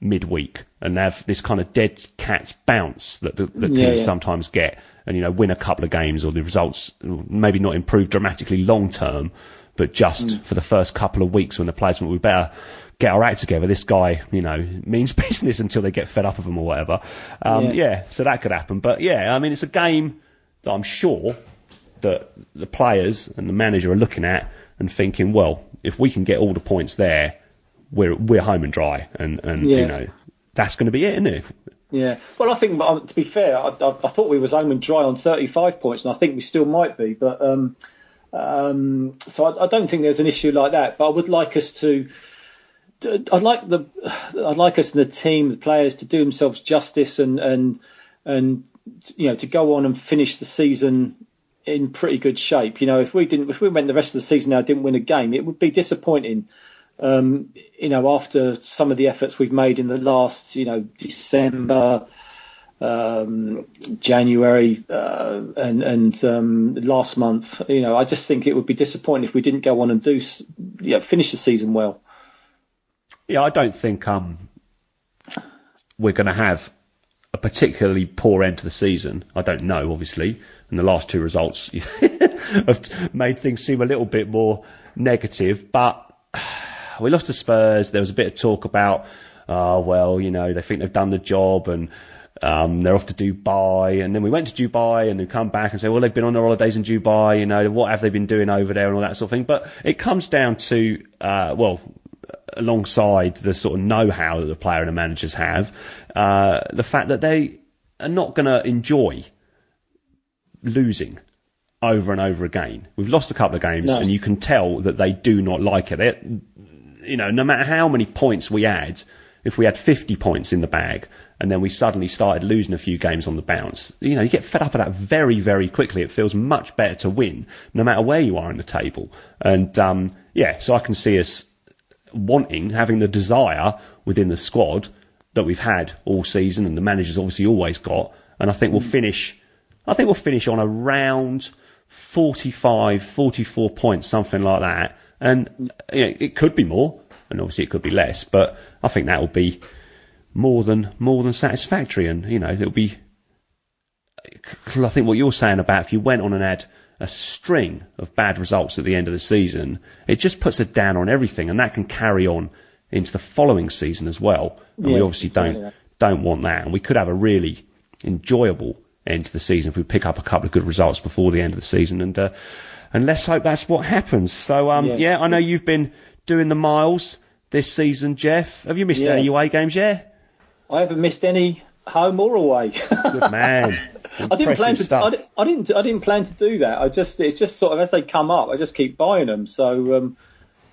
midweek and have this kind of dead cat's bounce that the teams sometimes get, and win a couple of games, or the results maybe not improve dramatically long term, but just for the first couple of weeks when the players we better get our act together. This guy, means business until they get fed up of him or whatever. So that could happen. But it's a game that I'm sure that the players and the manager are looking at and thinking, well, if we can get all the points there, we're home and dry, and you know, that's going to be it, isn't it? Yeah. Well, I think, to be fair, I thought we was home and dry on 35 points, and I think we still might be. But so I don't think there's an issue like that. But I would like us to. I'd like us and the team, the players, to do themselves justice and you know, to go on and finish the season in pretty good shape. You know, if we went the rest of the season now and didn't win a game, it would be disappointing. You know, after some of the efforts we've made in the last, you know, December, January, and last month, you know, I just think it would be disappointing if we didn't go on and finish the season well. Yeah, I don't think we're going to have a particularly poor end to the season. I don't know, obviously, and the last two results have made things seem a little bit more negative. But we lost to Spurs. There was a bit of talk about, well, you know, they think they've done the job and they're off to Dubai. And then we went to Dubai and then come back and say, well, they've been on their holidays in Dubai. You know, what have they been doing over there and all that sort of thing. But it comes down to, alongside the sort of know-how that the player and the managers have, the fact that they are not going to enjoy losing over and over again. We've lost a couple of games, and you can tell that they do not like it. You know, no matter how many points we add, if we had 50 points in the bag and then we suddenly started losing a few games on the bounce, you know, you get fed up of that very, very quickly. It feels much better to win, no matter where you are in the table. And so I can see us having the desire within the squad that we've had all season, and the manager's obviously always got. And I think we'll finish on around 45, 44 points, something like that. And you know, it could be more, and obviously it could be less, but I think that will be more than satisfactory. And you know, it'll be. I think what you're saying about if you went on and had a string of bad results at the end of the season, it just puts a down on everything, and that can carry on into the following season as well. And we obviously don't want that. And we could have a really enjoyable end to the season if we pick up a couple of good results before the end of the season. And let's hope that's what happens. So, I know you've been doing the miles this season, Jeff. Have you missed any away games yet? I haven't missed any home or away. Good man. I didn't plan to. I didn't plan to do that. It's just sort of as they come up, I just keep buying them. So,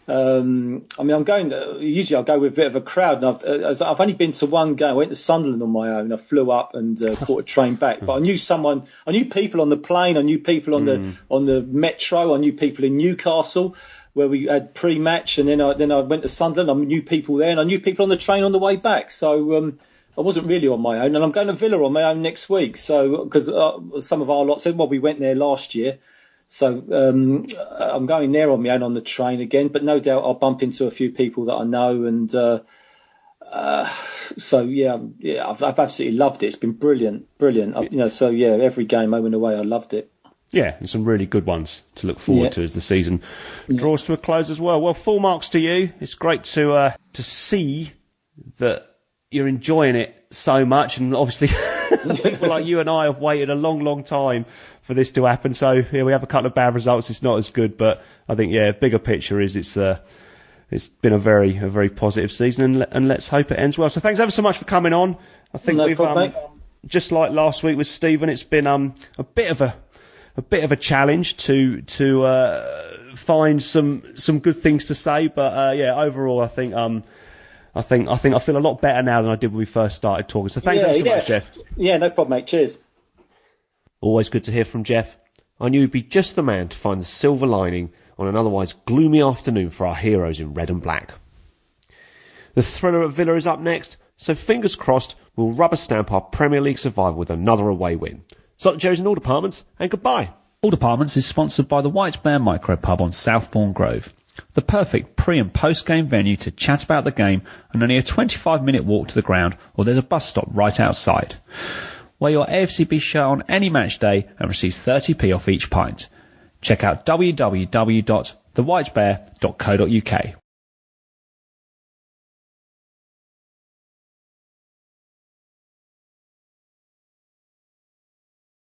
I mean, I'm going. Usually, I'll go with a bit of a crowd. And I've only been to one game. I went to Sunderland on my own. I flew up and caught a train back. But I knew people on the plane. I knew people on the metro. I knew people in Newcastle where we had pre-match. And then I went to Sunderland. I knew people there, and I knew people on the train on the way back. So. I wasn't really on my own, and I'm going to Villa on my own next week. So, because some of our lot said, well, we went there last year, so I'm going there on my own on the train again. But no doubt I'll bump into a few people that I know, and I've absolutely loved it. It's been brilliant. Every game home and away, I loved it. Yeah, and some really good ones to look forward to as the season draws to a close as well. Well, full marks to you. It's great to see that you're enjoying it so much, and obviously people like you and I have waited a long, long time for this to happen. So we have a couple of bad results. It's not as good, but I think bigger picture is it's been a very positive season, and let's hope it ends well. So thanks ever so much for coming on. I think we've just like last week with Stephen, it's been a bit of a challenge to find some good things to say, but overall I think I feel a lot better now than I did when we first started talking. So thanks ever so much, Jeff. Yeah, no problem, mate. Cheers. Always good to hear from Jeff. I knew he'd be just the man to find the silver lining on an otherwise gloomy afternoon for our heroes in red and black. The thriller at Villa is up next, so fingers crossed we'll rubber stamp our Premier League survival with another away win. So Jerry's in all departments, and goodbye. All Departments is sponsored by the White Bear Micro Pub on Southbourne Grove. The perfect pre- and post-game venue to chat about the game, and only a 25-minute walk to the ground, or there's a bus stop right outside. Wear your AFCB shirt on any match day and receive 30p off each pint. Check out www.thewhitebear.co.uk.